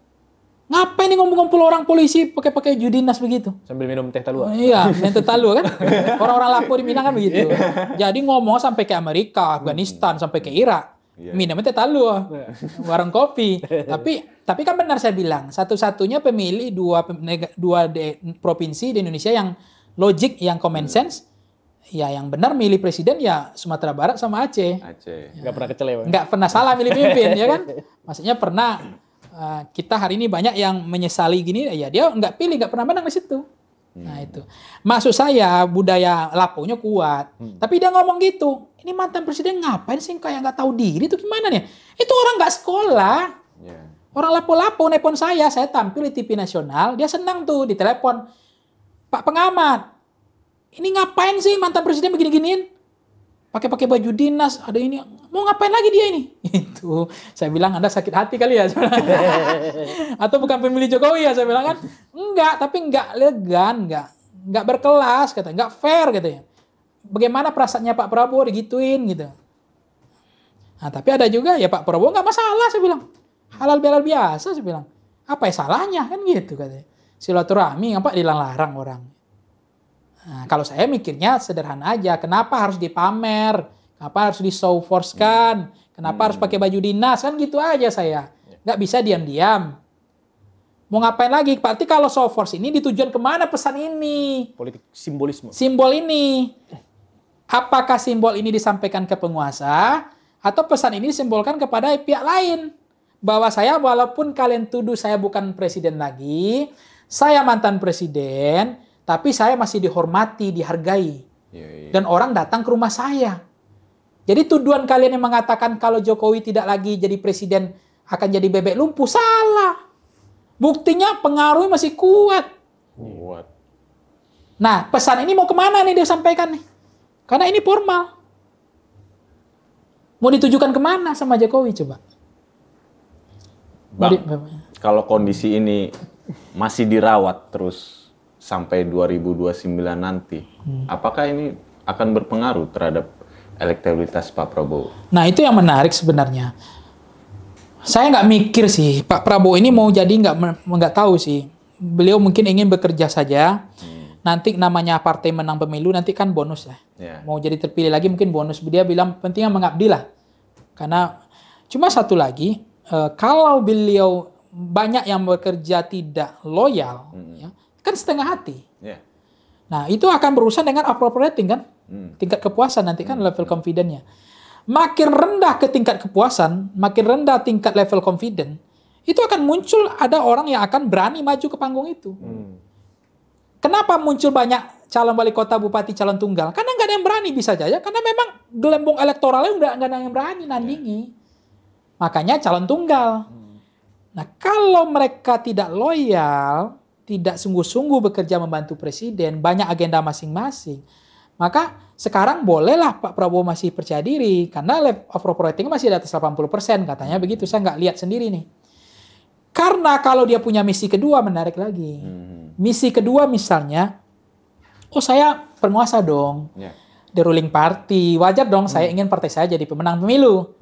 Ngapain nih ngumpul-ngumpul orang polisi pakai judinas begitu? Sambil minum teh talua. Iya, minum teh talua kan. Orang-orang Lapo di Minang kan begitu. Jadi ngomong sampai ke Amerika, Afghanistan, sampai ke Irak. Minumnya teh talua. Warung kopi. Tapi kan benar saya bilang, satu-satunya pemilih dua provinsi di Indonesia yang logik, yang common sense, ya yang benar milih presiden ya Sumatera Barat sama Aceh. Nggak pernah kecele, Bang. Nggak pernah salah milih pemimpin, ya kan? Maksudnya pernah kita hari ini banyak yang menyesali gini, ya dia nggak pilih, nggak pernah menang di situ. Nah itu. Maksud saya budaya Laponya kuat. Tapi dia ngomong gitu, ini mantan presiden ngapain sih kayak nggak tahu diri itu gimana nih? Itu orang nggak sekolah. Orang Lapo-Lapo nelpon saya tampil di TV nasional, dia senang tuh ditelepon. Pak pengamat, ini ngapain sih mantan presiden begini-giniin? Pakai baju dinas, ada ini. Mau ngapain lagi dia ini? Itu. Saya bilang, Anda sakit hati kali ya. Atau bukan pemilih Jokowi ya, saya bilang kan. Enggak, tapi enggak elegan, enggak berkelas, katanya. Enggak fair, katanya. Bagaimana perasaannya Pak Prabowo digituin, gitu. Nah, tapi ada juga, ya Pak Prabowo enggak masalah, saya bilang. Halal biasa, saya bilang. Apa ya salahnya, kan gitu, katanya. Silaturahmi, apa dilarang orang. Nah, kalau saya mikirnya sederhana aja. Kenapa harus dipamer? Kenapa harus di-show force-kan? Kenapa harus pakai baju dinas? Kan gitu aja saya. Nggak bisa diam-diam. Mau ngapain lagi? Berarti kalau show force ini ditujuan kemana pesan ini? Politik simbolisme. Simbol ini. Apakah simbol ini disampaikan ke penguasa? Atau pesan ini disimbolkan kepada pihak lain? Bahwa saya walaupun kalian tuduh saya bukan presiden lagi, saya mantan presiden, tapi saya masih dihormati, dihargai. Dan orang datang ke rumah saya. Jadi tuduhan kalian yang mengatakan kalau Jokowi tidak lagi jadi presiden akan jadi bebek lumpuh, salah. Buktinya pengaruhnya masih kuat. Nah, pesan ini mau kemana nih dia sampaikan nih? Karena ini formal. Mau ditujukan kemana sama Jokowi coba? Bang, kalau kondisi ini masih dirawat terus sampai 2029 nanti, apakah ini akan berpengaruh terhadap elektabilitas Pak Prabowo? Nah, itu yang menarik sebenarnya. Saya nggak mikir sih, Pak Prabowo ini mau jadi nggak tahu sih. Beliau mungkin ingin bekerja saja. Nanti namanya partai menang pemilu, nanti kan bonus ya. Mau jadi terpilih lagi mungkin bonus. Dia bilang pentingnya mengabdi lah. Karena cuma satu lagi, kalau beliau banyak yang bekerja tidak loyal, ya, kan setengah hati. Nah, itu akan berurusan dengan approval rating kan? Tingkat kepuasan nanti kan level confidence-nya. Makin rendah ke tingkat kepuasan, makin rendah tingkat level confidence, itu akan muncul ada orang yang akan berani maju ke panggung itu. Kenapa muncul banyak calon wali kota, bupati, calon tunggal? Karena nggak ada yang berani bisa aja. Karena memang gelembung elektoralnya nggak ada yang berani nandingi. Makanya calon tunggal. Nah, kalau mereka tidak loyal, tidak sungguh-sungguh bekerja membantu presiden, banyak agenda masing-masing, maka sekarang bolehlah Pak Prabowo masih percaya diri, karena approval rating masih di atas 80%, katanya begitu. Saya nggak lihat sendiri nih. Karena kalau dia punya misi kedua, menarik lagi. Misi kedua misalnya, Oh, saya penguasa dong. Ya. The ruling party. Wajar dong saya ingin partai saya jadi pemenang pemilu.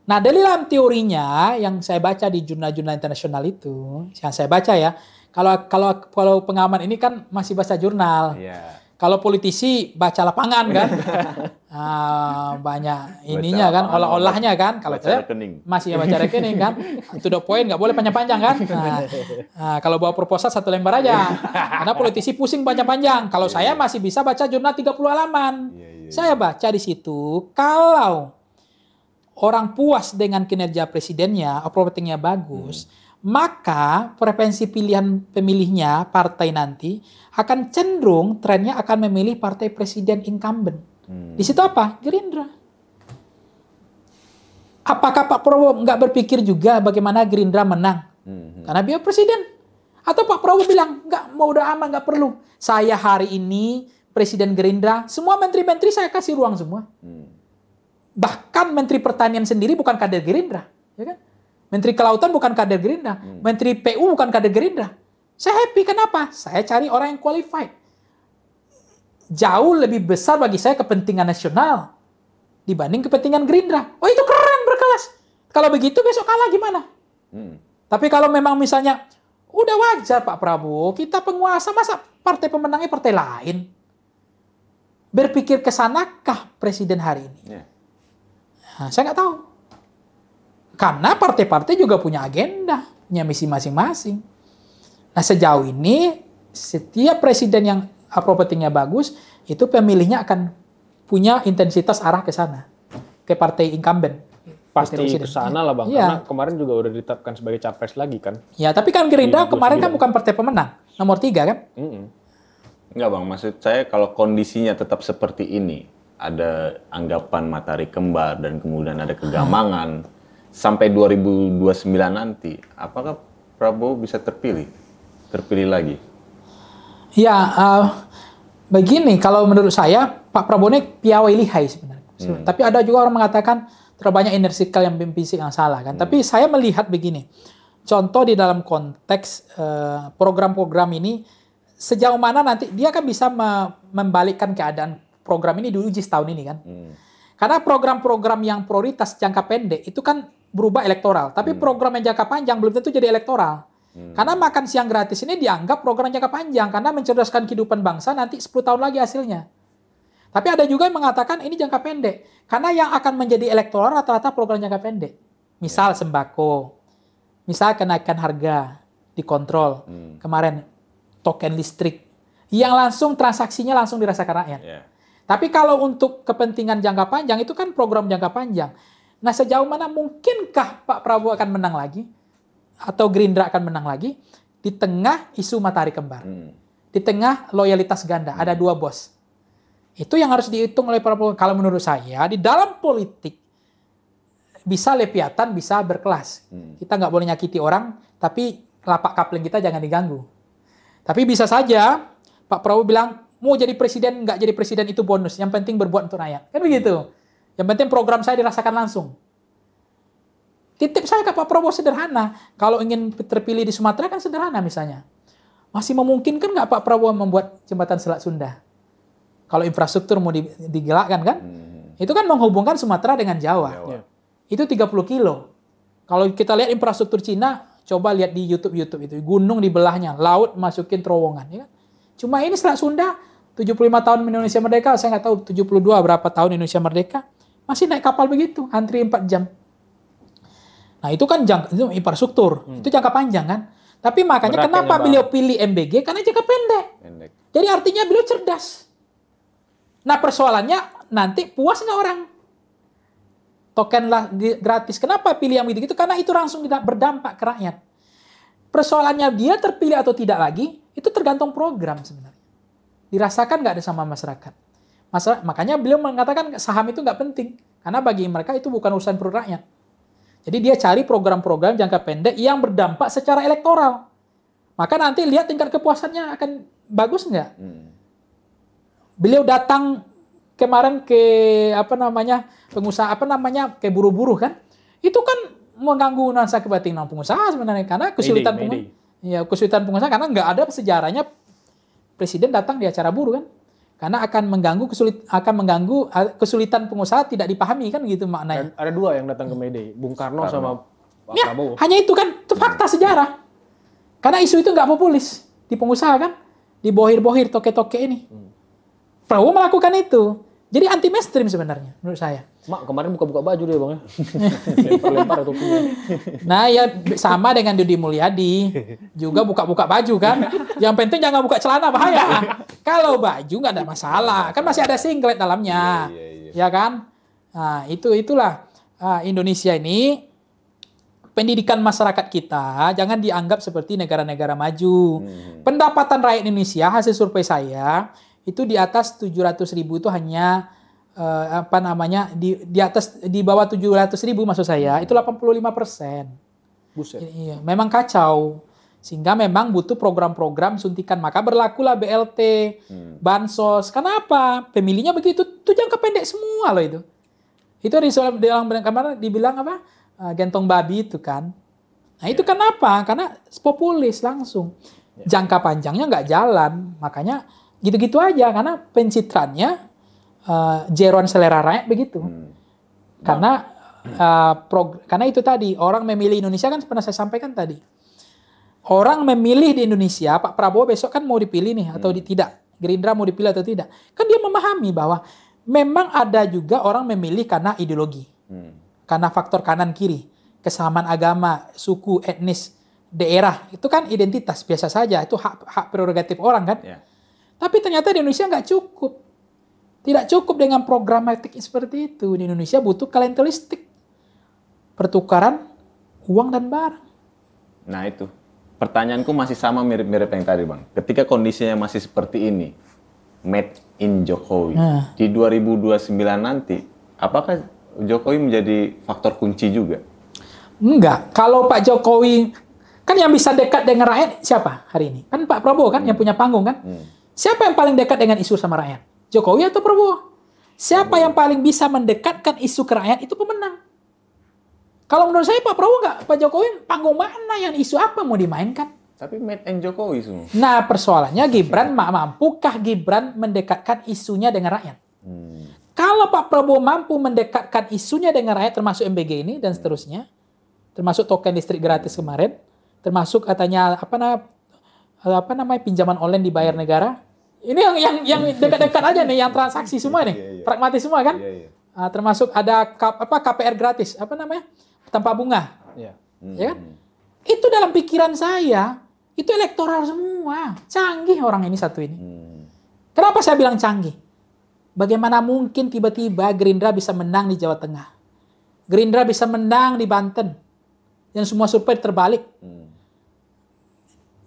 Nah, dari dalam teorinya yang saya baca di jurnal-jurnal internasional itu, yang saya baca ya, kalau pengaman ini kan masih baca jurnal. Iya. Kalau politisi baca lapangan kan, banyak ininya kan, olah-olahnya kan. Kalau saya rekening. masih baca rekening kan, to the point, nggak boleh panjang-panjang kan. Kalau bawa proposal 1 lembar aja, karena politisi pusing panjang-panjang. Kalau saya masih bisa baca jurnal 30 halaman. Saya baca di situ, kalau orang puas dengan kinerja presidennya, approval-ratingnya bagus, maka preferensi pilihan pemilihnya, partai nanti, akan cenderung trennya akan memilih partai presiden incumbent. Di situ apa? Gerindra. Apakah Pak Prabowo nggak berpikir juga bagaimana Gerindra menang? Karena dia presiden. Atau Pak Prabowo bilang, nggak, mau udah aman, nggak perlu. Saya hari ini presiden Gerindra, semua menteri-menteri saya kasih ruang semua. Bahkan Menteri Pertanian sendiri bukan kader Gerindra. Ya kan? Menteri Kelautan bukan kader Gerindra. Menteri PU bukan kader Gerindra. Saya happy, kenapa? Saya cari orang yang qualified. Jauh lebih besar bagi saya kepentingan nasional dibanding kepentingan Gerindra. Oh, itu keren, berkelas. Kalau begitu besok kalah gimana? Tapi kalau memang misalnya, udah wajar Pak Prabowo, kita penguasa, masa partai pemenangnya partai lain? Berpikir ke sanakah presiden hari ini? Nah, saya nggak tahu. Karena partai-partai juga punya agenda, punya misi masing-masing. Nah, sejauh ini setiap presiden yang approval-ratingnya bagus, itu pemilihnya akan punya intensitas arah ke sana, ke partai incumbent. Pasti ke sana lah Bang, Iya. karena kemarin juga udah ditetapkan sebagai capres lagi kan. Ya, tapi kan Gerindra kemarin kan bukan partai pemenang, nomor 3 kan? Enggak Bang, maksud saya kalau kondisinya tetap seperti ini, ada anggapan matahari kembar dan kemudian ada kegamangan, sampai 2029 nanti, apakah Prabowo bisa terpilih lagi? Ya, begini, kalau menurut saya, Pak Prabowo ini piawai lihai sebenarnya. Tapi ada juga orang mengatakan terlalu banyak inersikal yang fisik yang salah kan. Tapi saya melihat begini, contoh di dalam konteks program-program ini, sejauh mana nanti dia kan bisa membalikkan keadaan program ini diuji setahun ini kan. Karena program-program yang prioritas jangka pendek itu kan berubah elektoral. Tapi program yang jangka panjang belum tentu jadi elektoral. Karena makan siang gratis ini dianggap program jangka panjang. Karena mencerdaskan kehidupan bangsa nanti 10 tahun lagi hasilnya. Tapi ada juga yang mengatakan ini jangka pendek. Karena yang akan menjadi elektoral rata-rata program jangka pendek. Misal sembako. Misal kenaikan harga dikontrol. Kemarin token listrik. Yang langsung transaksinya langsung dirasakan rakyat. Tapi kalau untuk kepentingan jangka panjang, itu kan program jangka panjang. Nah, sejauh mana mungkinkah Pak Prabowo akan menang lagi? Atau Gerindra akan menang lagi? Di tengah isu matahari kembar. Di tengah loyalitas ganda. Ada 2 bos. Itu yang harus dihitung oleh Prabowo. Kalau menurut saya, di dalam politik, bisa lepiatan, bisa berkelas. Kita nggak boleh nyakiti orang, tapi lapak kapling kita jangan diganggu. Tapi bisa saja, Pak Prabowo bilang, mau jadi presiden, nggak jadi presiden itu bonus. Yang penting berbuat untuk rakyat. Kan begitu. Yang penting program saya dirasakan langsung. Titip saya ke Pak Prabowo sederhana. Kalau ingin terpilih di Sumatera kan sederhana misalnya. Masih memungkinkan nggak Pak Prabowo membuat jembatan Selat Sunda? Kalau infrastruktur mau digelakkan kan? Itu kan menghubungkan Sumatera dengan Jawa. Itu 30 kilo. Kalau kita lihat infrastruktur Cina, coba lihat di YouTube itu. Gunung di belahnya, laut masukin terowongan. Ya kan? Cuma ini Selat Sunda, 75 tahun Indonesia Merdeka, saya nggak tahu 72 berapa tahun Indonesia Merdeka, masih naik kapal begitu, antri 4 jam. Nah itu kan itu infrastruktur, itu jangka panjang kan. Tapi makanya kenapa beliau pilih MBG? Karena jangka pendek. Jadi artinya beliau cerdas. Nah persoalannya nanti puas nggak orang? Token lah gratis. Kenapa pilih yang begitu? Karena itu langsung tidak berdampak ke rakyat. Persoalannya dia terpilih atau tidak lagi, itu tergantung program sebenarnya. Dirasakan nggak ada sama masyarakat. Makanya beliau mengatakan saham itu nggak penting. Karena bagi mereka itu bukan urusan perut rakyat. Jadi dia cari program-program jangka pendek yang berdampak secara elektoral. Maka nanti lihat tingkat kepuasannya akan bagus nggak? Beliau datang kemarin ke pengusaha ke buruh-buruh kan? Itu kan mengganggu nuansa kebatinan pengusaha sebenarnya karena kesulitan pengusaha karena nggak ada sejarahnya presiden datang di acara buruh kan. Karena akan mengganggu kesulitan pengusaha tidak dipahami kan gitu maknanya. Ada dua yang datang ke Mayday, Bung Karno sama Pak Ya, Prabowo. hanya itu kan, itu fakta sejarah. Karena isu itu nggak populis di pengusaha kan, dibohir-bohir toke-toke ini. Prabowo melakukan itu. Jadi anti mainstream sebenarnya menurut saya. Mak kemarin buka-buka baju dia bang ya. Lempar-lempar itu punya. Nah ya sama dengan Deddy Mulyadi. Juga buka-buka baju kan. Yang penting jangan buka celana bahaya. Kalau baju nggak ada masalah. Kan masih ada singlet dalamnya. Ya kan. Nah itulah Indonesia ini. Pendidikan masyarakat kita jangan dianggap seperti negara-negara maju. Pendapatan rakyat Indonesia hasil survei saya itu di atas 700.000 itu hanya di bawah 700.000 maksud saya itu 85%. Buset. Iya, memang kacau. Sehingga memang butuh program-program suntikan. Maka berlakulah BLT, bansos. Kenapa? Pemilihnya begitu. Itu jangka pendek semua loh itu. Itu dalam kemarin dibilang apa? Gentong babi itu kan. Nah itu kenapa? Karena populis langsung. Jangka panjangnya nggak jalan. Makanya gitu-gitu aja. Karena pencitraannya jeroan selera rakyat begitu. Karena karena itu tadi orang memilih Indonesia kan pernah saya sampaikan tadi. Orang memilih di Indonesia, Pak Prabowo besok kan mau dipilih nih atau tidak. Gerindra mau dipilih atau tidak. Kan dia memahami bahwa memang ada juga orang memilih karena ideologi. Karena faktor kanan kiri, kesamaan agama, suku, etnis, daerah, itu kan identitas biasa saja, itu hak prerogatif orang kan. Tapi ternyata di Indonesia nggak cukup. Tidak cukup dengan programatik seperti itu. Di Indonesia butuh klientelistik. Pertukaran uang dan barang. Nah itu, pertanyaanku masih sama mirip-mirip yang tadi Bang. Ketika kondisinya masih seperti ini, made in Jokowi, di 2029 nanti, apakah Jokowi menjadi faktor kunci juga? Enggak. Kalau Pak Jokowi, kan yang bisa dekat dengan rakyat siapa hari ini? Kan Pak Prabowo kan yang punya panggung kan? Siapa yang paling dekat dengan isu sama rakyat? Jokowi atau Prabowo? Siapa yang paling bisa mendekatkan isu ke rakyat itu pemenang. Kalau menurut saya Pak Prabowo enggak, Pak Jokowi panggung mana yang isu apa mau dimainkan? Tapi made in Jokowi semua. Nah persoalannya Gibran mampukah Gibran mendekatkan isunya dengan rakyat? Kalau Pak Prabowo mampu mendekatkan isunya dengan rakyat termasuk MBG ini dan seterusnya, termasuk token listrik gratis kemarin, termasuk katanya apa namanya pinjaman online dibayar negara. Ini yang dekat-dekat aja nih, yang transaksi semua nih, pragmatis semua kan? Termasuk ada KPR gratis, apa namanya? Tanpa bunga. Ya kan? Itu dalam pikiran saya, itu elektoral semua. Canggih orang ini satu ini. Kenapa saya bilang canggih? Bagaimana mungkin tiba-tiba Gerindra bisa menang di Jawa Tengah? Gerindra bisa menang di Banten. Yang semua survei terbalik.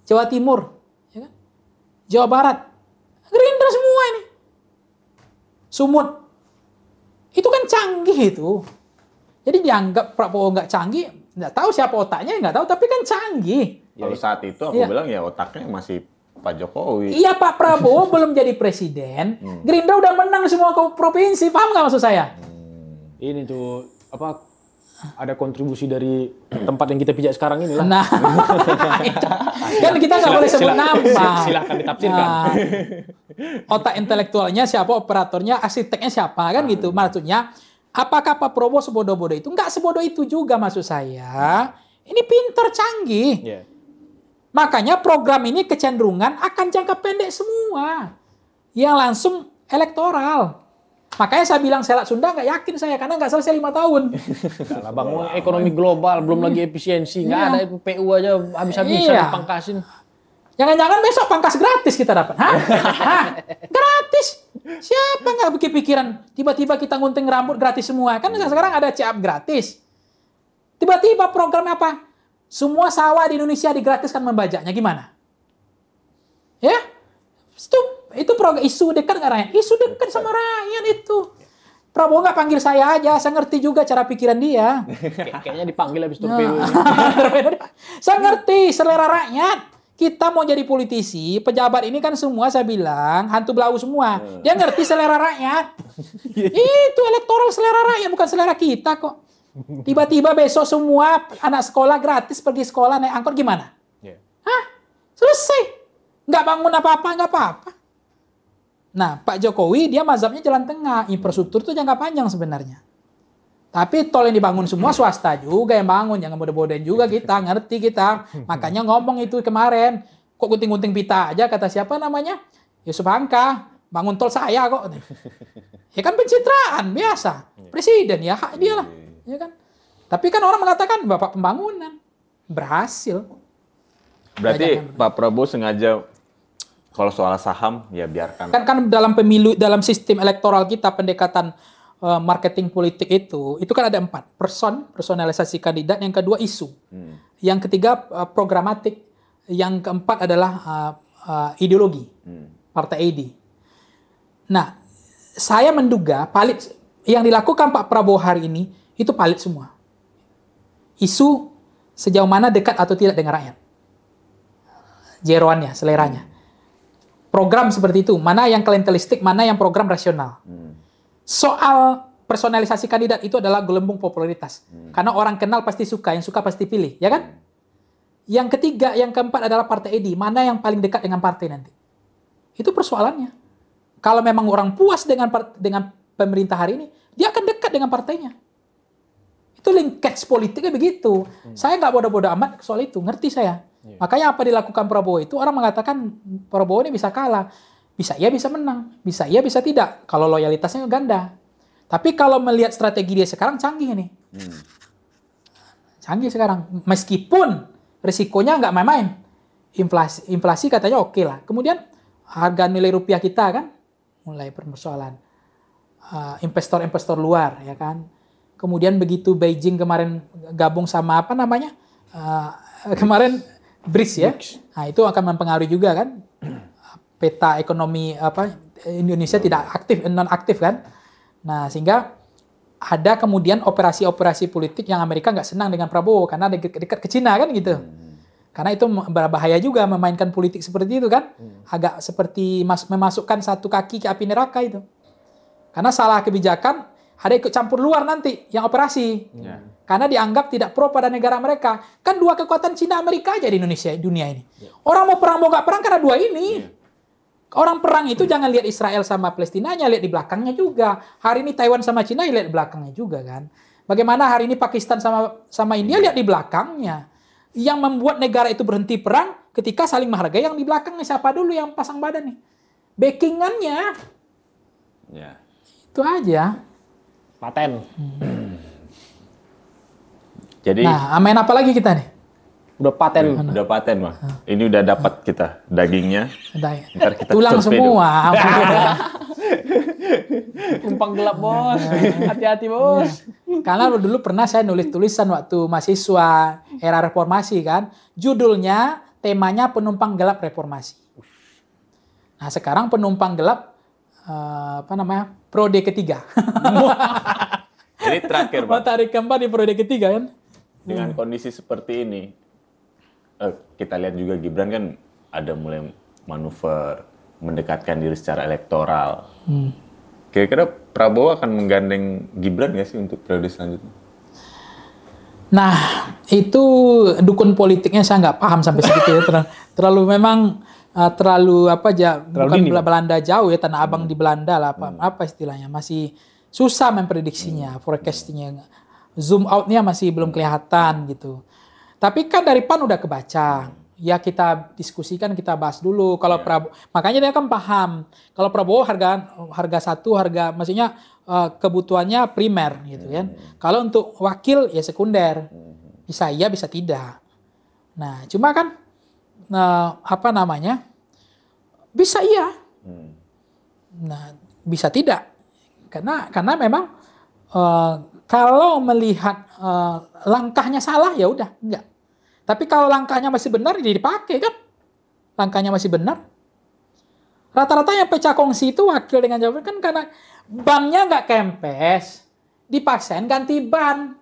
Jawa Timur. Ya kan? Jawa Barat. Gerindra semua ini. Sumut. Itu kan canggih itu. Jadi dianggap Prabowo nggak canggih. Nggak tahu siapa otaknya, nggak tahu. Tapi kan canggih. Kalau saat itu aku bilang ya otaknya masih Pak Jokowi. Iya Pak Prabowo belum jadi presiden, Gerindra udah menang semua provinsi, paham nggak maksud saya? Ini tuh apa? Ada kontribusi dari tempat yang kita pijak sekarang ini lah. Nah, kan kita nggak boleh sebut nama. Silahkan ditafsirkan. Otak intelektualnya siapa, operatornya, arsiteknya siapa, kan gitu. Maksudnya, apakah Pak Prabowo sebodoh-bodoh itu? Nggak sebodoh itu juga maksud saya. Ini pinter, canggih. Makanya program ini kecenderungan akan jangka pendek semua. Yang langsung elektoral. Makanya saya bilang Selat Sunda nggak yakin saya. Karena nggak selesai 5 tahun. Kalau bangun ekonomi global, belum lagi efisiensi. Nggak ada PU aja habis-habisan dipangkasin. Jangan-jangan besok pangkas gratis kita dapat. Hah? Gratis? Siapa nggak kepikiran tiba-tiba kita ngunting rambut gratis semua? Kan sekarang ada CAP gratis. Tiba-tiba program apa? Semua sawah di Indonesia digratiskan membajaknya. Gimana? Ya? Itu isu dekat nggak rakyat? Isu dekat sama rakyat itu. Prabowo nggak panggil saya aja. Saya ngerti juga cara pikiran dia. Kayaknya dipanggil habis torpedo. Saya ngerti selera rakyat. Kita mau jadi politisi, pejabat ini kan semua saya bilang hantu belau semua. Dia ngerti selera rakyat. Itu elektoral selera rakyat, bukan selera kita kok. Tiba-tiba besok semua anak sekolah gratis pergi sekolah naik angkot gimana? Hah? Selesai. Nggak bangun apa-apa, nggak apa-apa. Nah, Pak Jokowi dia mazhabnya jalan tengah, infrastruktur itu jangka panjang sebenarnya. Tapi tol yang dibangun semua swasta juga yang bangun, jangan bodoh-bodohin juga kita, ngerti kita. Makanya ngomong itu kemarin, kok gunting-gunting pita aja kata siapa namanya? Yusuf Hamka, bangun tol saya kok. Ya kan pencitraan biasa. Presiden ya hak dia lah, ya kan. Tapi kan orang mengatakan Bapak pembangunan berhasil. Berarti Pak Prabowo sengaja kalau soal saham ya biarkan. Kan dalam pemilu, dalam sistem elektoral kita pendekatan marketing politik itu kan ada 4. Personalisasi kandidat, yang kedua isu. Yang ketiga programatik, yang keempat adalah ideologi. Partai ID. Nah, saya menduga palit yang dilakukan Pak Prabowo hari ini itu palit semua. Isu sejauh mana dekat atau tidak dengan rakyat. Jeroannya, seleranya. Program seperti itu, mana yang klientelistik, mana yang program rasional. Soal personalisasi kandidat itu adalah gelembung popularitas. Karena orang kenal pasti suka, yang suka pasti pilih, ya kan? Yang ketiga, yang keempat adalah partai ID, mana yang paling dekat dengan partai nanti. Itu persoalannya. Kalau memang orang puas dengan pemerintah hari ini, dia akan dekat dengan partainya. Itu linkage politiknya begitu. Saya nggak bodoh-bodoh amat soal itu, ngerti saya. Makanya apa dilakukan Prabowo itu, orang mengatakan Prabowo ini bisa kalah. Bisa iya, bisa menang. Bisa iya, bisa tidak. Kalau loyalitasnya ganda. Tapi kalau melihat strategi dia sekarang, canggih nih. Canggih sekarang. Meskipun risikonya nggak main-main. Inflasi katanya oke lah. Kemudian harga nilai rupiah kita kan mulai persoalan. Investor-investor luar, ya kan. Kemudian begitu Beijing kemarin gabung sama apa namanya? Kemarin BRICS ya. Nah, itu akan mempengaruhi juga kan. Peta ekonomi Indonesia tidak aktif, non aktif kan. Nah, sehingga ada kemudian operasi-operasi politik yang Amerika nggak senang dengan Prabowo karena dekat ke Cina kan gitu. Karena itu berbahaya juga memainkan politik seperti itu kan. Agak seperti memasukkan satu kaki ke api neraka itu. Karena salah kebijakan ada ikut campur luar nanti yang operasi. Karena dianggap tidak pro pada negara mereka. Kan dua kekuatan Cina Amerika aja di Indonesia, dunia ini. Orang mau perang mau nggak perang karena dua ini. Orang perang itu jangan lihat Israel sama Palestinanya, lihat di belakangnya juga. Hari ini Taiwan sama Cina, lihat di belakangnya juga kan. Bagaimana hari ini Pakistan sama India, lihat di belakangnya. Yang membuat negara itu berhenti perang ketika saling menghargai yang di belakangnya. Siapa dulu yang pasang badan nih? Backingannya. Ya. Itu aja. Paten. Jadi Nah, main apa lagi kita nih? Udah paten. udah paten, Bang. Ini udah dapat kita dagingnya. Ntar kita Tulang torpedo. semua. Tumpang gelap, Bos. Hati-hati, Bos. Karena dulu pernah saya nulis tulisan waktu mahasiswa era reformasi kan. Judulnya, temanya penumpang gelap reformasi. Nah, sekarang penumpang gelap Periode ketiga. Ini terakhir, Bang. Matahari keempat di periode ketiga kan. Dengan kondisi seperti ini, kita lihat juga Gibran kan ada mulai manuver mendekatkan diri secara elektoral. Kira-kira Prabowo akan menggandeng Gibran nggak sih untuk periode selanjutnya? Nah, itu dukun politiknya saya nggak paham sampai segitu ya. Terlalu memang terlalu bukan dini, Belanda jauh ya, Tanah Abang di Belanda lah apa istilahnya, masih susah memprediksinya, forecastingnya, zoom outnya masih belum kelihatan gitu. Tapi kan dari PAN udah kebaca, ya kita diskusikan, kita bahas dulu. Kalau Prabowo, makanya dia kan paham. Kalau Prabowo harga maksudnya kebutuhannya primer gitu kan. Kalau untuk wakil ya sekunder, bisa iya bisa tidak. Nah cuma kan bisa iya, nah bisa tidak, karena memang kalau melihat langkahnya salah ya udah enggak. Tapi kalau langkahnya masih benar ya dipakai kan, langkahnya masih benar. Rata-rata yang pecah kongsi itu wakil dengan jabatan kan karena bannya nggak kempes, dipaksain ganti ban.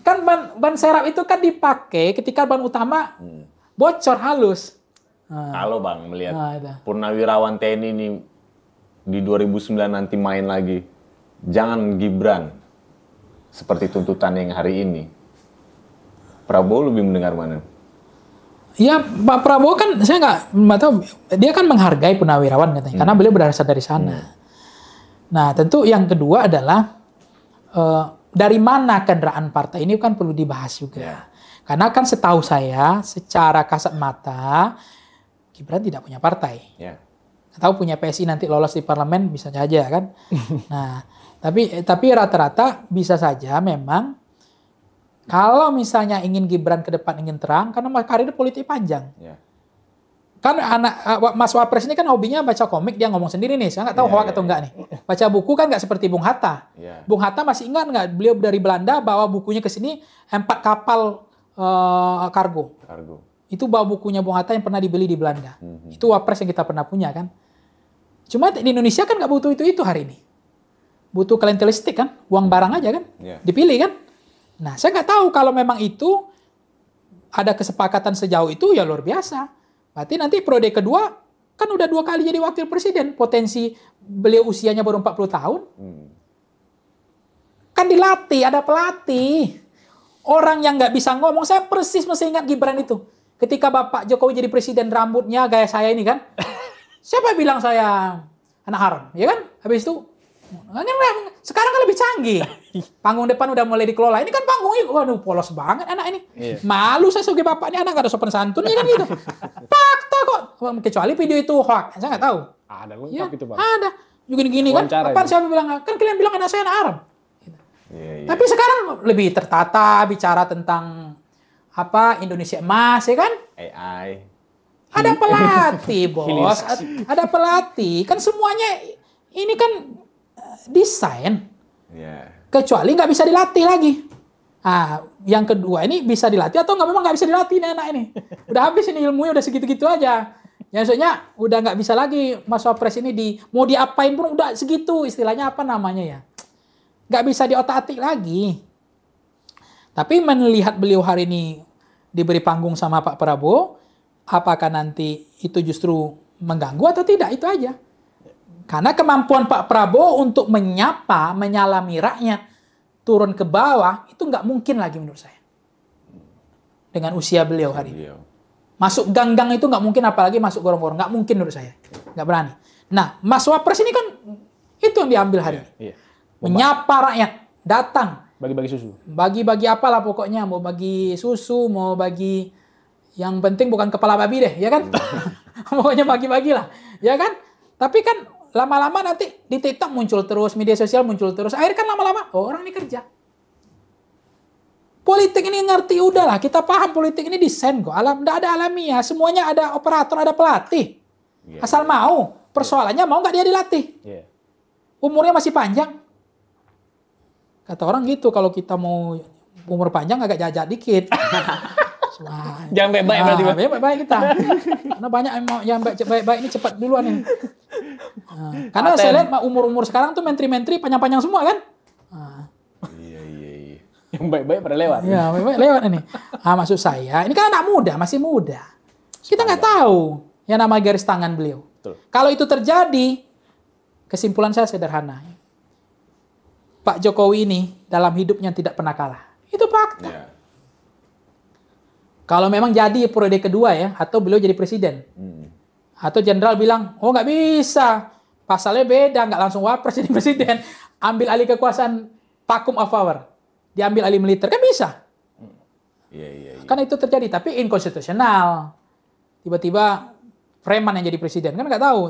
Kan ban serap itu kan dipakai ketika ban utama bocor halus. Kalau Bang melihat Purnawirawan TNI ini di 2009 nanti main lagi, jangan Gibran seperti tuntutan yang hari ini. Prabowo lebih mendengar mana? Ya Pak Prabowo kan saya nggak tahu, dia kan menghargai purnawirawan katanya, karena beliau berasal dari sana. Nah tentu yang kedua adalah dari mana kendaraan partai ini kan perlu dibahas juga. Karena kan setahu saya secara kasat mata Gibran tidak punya partai. Atau punya PSI nanti lolos di parlemen bisa saja kan. Nah tapi rata-rata bisa saja memang. Kalau misalnya ingin Gibran ke depan ingin terang, karena karir politik panjang. Kan Mas Wapres ini kan hobinya baca komik, dia ngomong sendiri nih. Saya nggak tahu hoax atau enggak nih. Baca buku kan nggak seperti Bung Hatta. Bung Hatta masih ingat nggak beliau dari Belanda bawa bukunya ke sini 4 kapal kargo. Itu bawa bukunya Bung Hatta yang pernah dibeli di Belanda. Itu Wapres yang kita pernah punya kan. Cuma di Indonesia kan nggak butuh itu hari ini. Butuh klientelistik kan, uang barang aja kan, dipilih kan. Nah, saya nggak tahu kalau memang itu ada kesepakatan sejauh itu ya luar biasa. Berarti nanti periode kedua kan udah 2 kali jadi wakil presiden. Potensi beliau usianya baru 40 tahun. Kan dilatih, ada pelatih. Orang yang nggak bisa ngomong, saya persis masih ingat Gibran itu. Ketika Bapak Jokowi jadi presiden, rambutnya gaya saya ini kan. Siapa yang bilang saya anak haram? Ya kan? Habis itu sekarang kan lebih canggih. Panggung depan udah mulai dikelola. Ini kan panggungnya, waduh polos banget anak ini. Malu saya sebagai bapak ini, anak gak ada sopan santunnya kan gitu. Fakta kok. Kecuali video itu hoax, saya nggak tahu. Ada lengkap itu Bang. Ada. Gini-gini kan. Kapan siapa bilang, kan kalian bilang anak saya anak haram. Tapi sekarang lebih tertata, bicara tentang Indonesia emas, ya kan? AI. Ada pelatih, bos. Ada pelatih. Kan semuanya ini kan desain, kecuali nggak bisa dilatih lagi. Yang kedua ini bisa dilatih atau memang nggak bisa dilatih nih anak ini. Udah habis ini ilmunya udah segitu-gitu aja. Ya maksudnya udah nggak bisa lagi Mas Wapres ini mau diapain pun udah segitu, istilahnya apa namanya ya, nggak bisa diotak-atik lagi. Tapi melihat beliau hari ini diberi panggung sama Pak Prabowo, apakah nanti itu justru mengganggu atau tidak, itu aja. Karena kemampuan Pak Prabowo untuk menyapa, menyalami rakyat, turun ke bawah, itu nggak mungkin lagi menurut saya. Dengan usia beliau hari ini. Masuk gang-gang itu nggak mungkin, apalagi masuk gorong-gorong. Nggak mungkin menurut saya. Nggak berani. Nah, Mas Wapres ini kan, itu yang diambil hari ini. Menyapa rakyat, datang. Bagi-bagi susu. Bagi-bagi apalah pokoknya. Mau bagi susu, mau bagi... Yang penting bukan kepala babi deh, ya kan? Pokoknya bagi-bagilah, ya kan? Tapi kan lama-lama nanti di TikTok muncul terus, media sosial muncul terus. Akhirnya kan lama-lama, orang ini kerja. Politik ini ngerti, udahlah. Kita paham politik ini desain kok. Nggak ada alamiah. Semuanya ada operator, ada pelatih. Asal mau. Persoalannya mau nggak dia dilatih. Umurnya masih panjang. Kata orang gitu, kalau kita mau umur panjang agak jajak dikit. Jangan baik-baik berarti. Baik-baik kita. Karena banyak yang baik-baik ini cepat duluan ini. Karena saya lihat umur-umur sekarang tuh menteri-menteri panjang-panjang semua kan. Iya. Yang baik-baik pada lewat. Iya, baik-baik lewat ini. Maksud saya, ini kan anak muda, masih muda. Kita nggak tahu yang nama garis tangan beliau. Kalau itu terjadi, kesimpulan saya sederhana. Pak Jokowi ini dalam hidupnya tidak pernah kalah. Itu fakta. Kalau memang jadi periode kedua ya, atau beliau jadi presiden. Atau jenderal bilang, oh nggak bisa. Pasalnya beda, nggak langsung wapres jadi presiden. Ambil alih kekuasaan vacuum of power. Diambil alih militer, kan bisa. Kan itu terjadi, tapi inkonstitusional. Tiba-tiba preman yang jadi presiden, kan nggak tahu.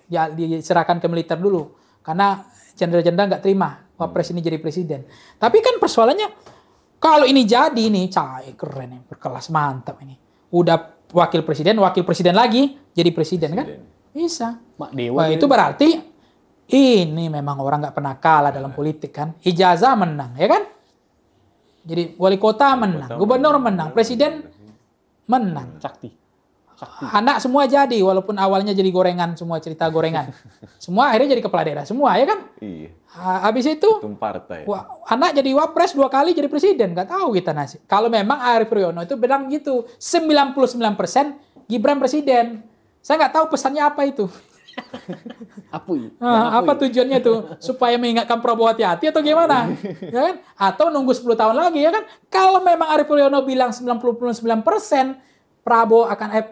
Dia diserahkan ke militer dulu. Karena jenderal-jenderal nggak terima wapres ini jadi presiden. Tapi kan persoalannya, kalau ini jadi nih, keren nih, berkelas, mantap ini. Udah wakil presiden lagi jadi presiden kan? Bisa. Wah, itu berarti ini memang orang nggak pernah kalah dalam politik kan? Ijazah menang, ya kan? Jadi wali kota menang, gubernur menang, presiden menang. Sakti. Anak semua jadi, walaupun awalnya jadi gorengan, semua cerita gorengan. Semua akhirnya jadi kepala daerah semua, ya kan? Iya. Habis itu, anak jadi wapres 2 kali jadi presiden. Nggak tahu kita nasib. Kalau memang Arief Poyono itu bilang gitu, 99% Gibran presiden. Saya nggak tahu pesannya apa itu. Apa tujuannya itu? Supaya mengingatkan Prabowo hati-hati atau gimana? Ya kan? Atau nunggu 10 tahun lagi, ya kan? Kalau memang Arief Poyono bilang 99%,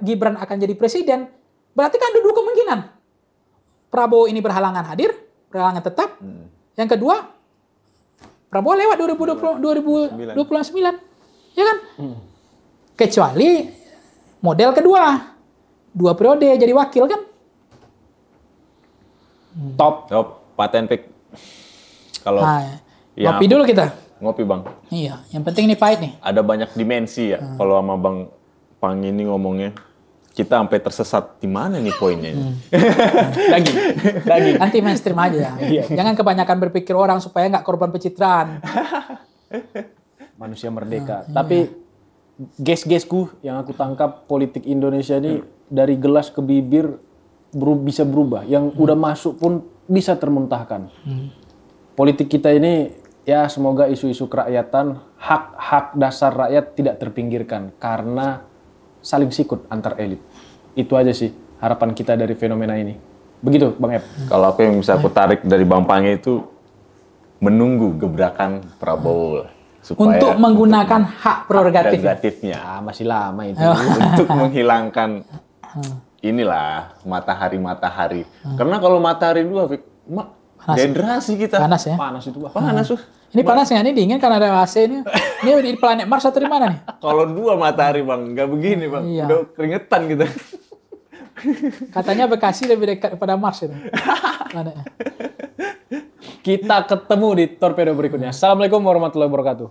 Gibran akan jadi presiden, berarti kan ada dua kemungkinan. Prabowo ini berhalangan hadir, berhalangan tetap. Yang kedua, Prabowo lewat 2029. Ya kan? Kecuali model kedua, 2 periode jadi wakil kan? Top. Paten pick. Kalau Ngopi dulu kita. Ngopi bang. Iya, yang penting ini pahit nih. Ada banyak dimensi ya. Kalau sama Bang Pang ini ngomongnya, kita sampai tersesat di mana nih poinnya ini. Daging. Anti mainstream aja. Jangan kebanyakan berpikir orang supaya nggak korban pencitraan. Manusia merdeka. Tapi guess-guessku yang aku tangkap politik Indonesia ini dari gelas ke bibir bisa berubah. Yang udah masuk pun bisa termuntahkan. Politik kita ini ya semoga isu-isu kerakyatan, hak-hak dasar rakyat tidak terpinggirkan karena saling sikut antar elit. Itu aja sih harapan kita dari fenomena ini. Begitu Bang Ep. Kalau aku yang bisa aku tarik dari Bang Pange itu menunggu gebrakan Prabowo supaya Untuk menggunakan hak prerogatifnya Masih lama itu. untuk menghilangkan inilah matahari. Karena kalau matahari dua, dehidrasi kita. Panas ya. Panas itu. Panas tuh. Ini panas ya, ini dingin karena ada AC ini. Ini di planet Mars atau di mana nih? Kalau dua matahari bang, nggak begini bang. Iya. Udah keringetan kita. Katanya Bekasi lebih dekat pada Mars itu. Planetnya. Kita ketemu di torpedo berikutnya. Assalamualaikum warahmatullahi wabarakatuh.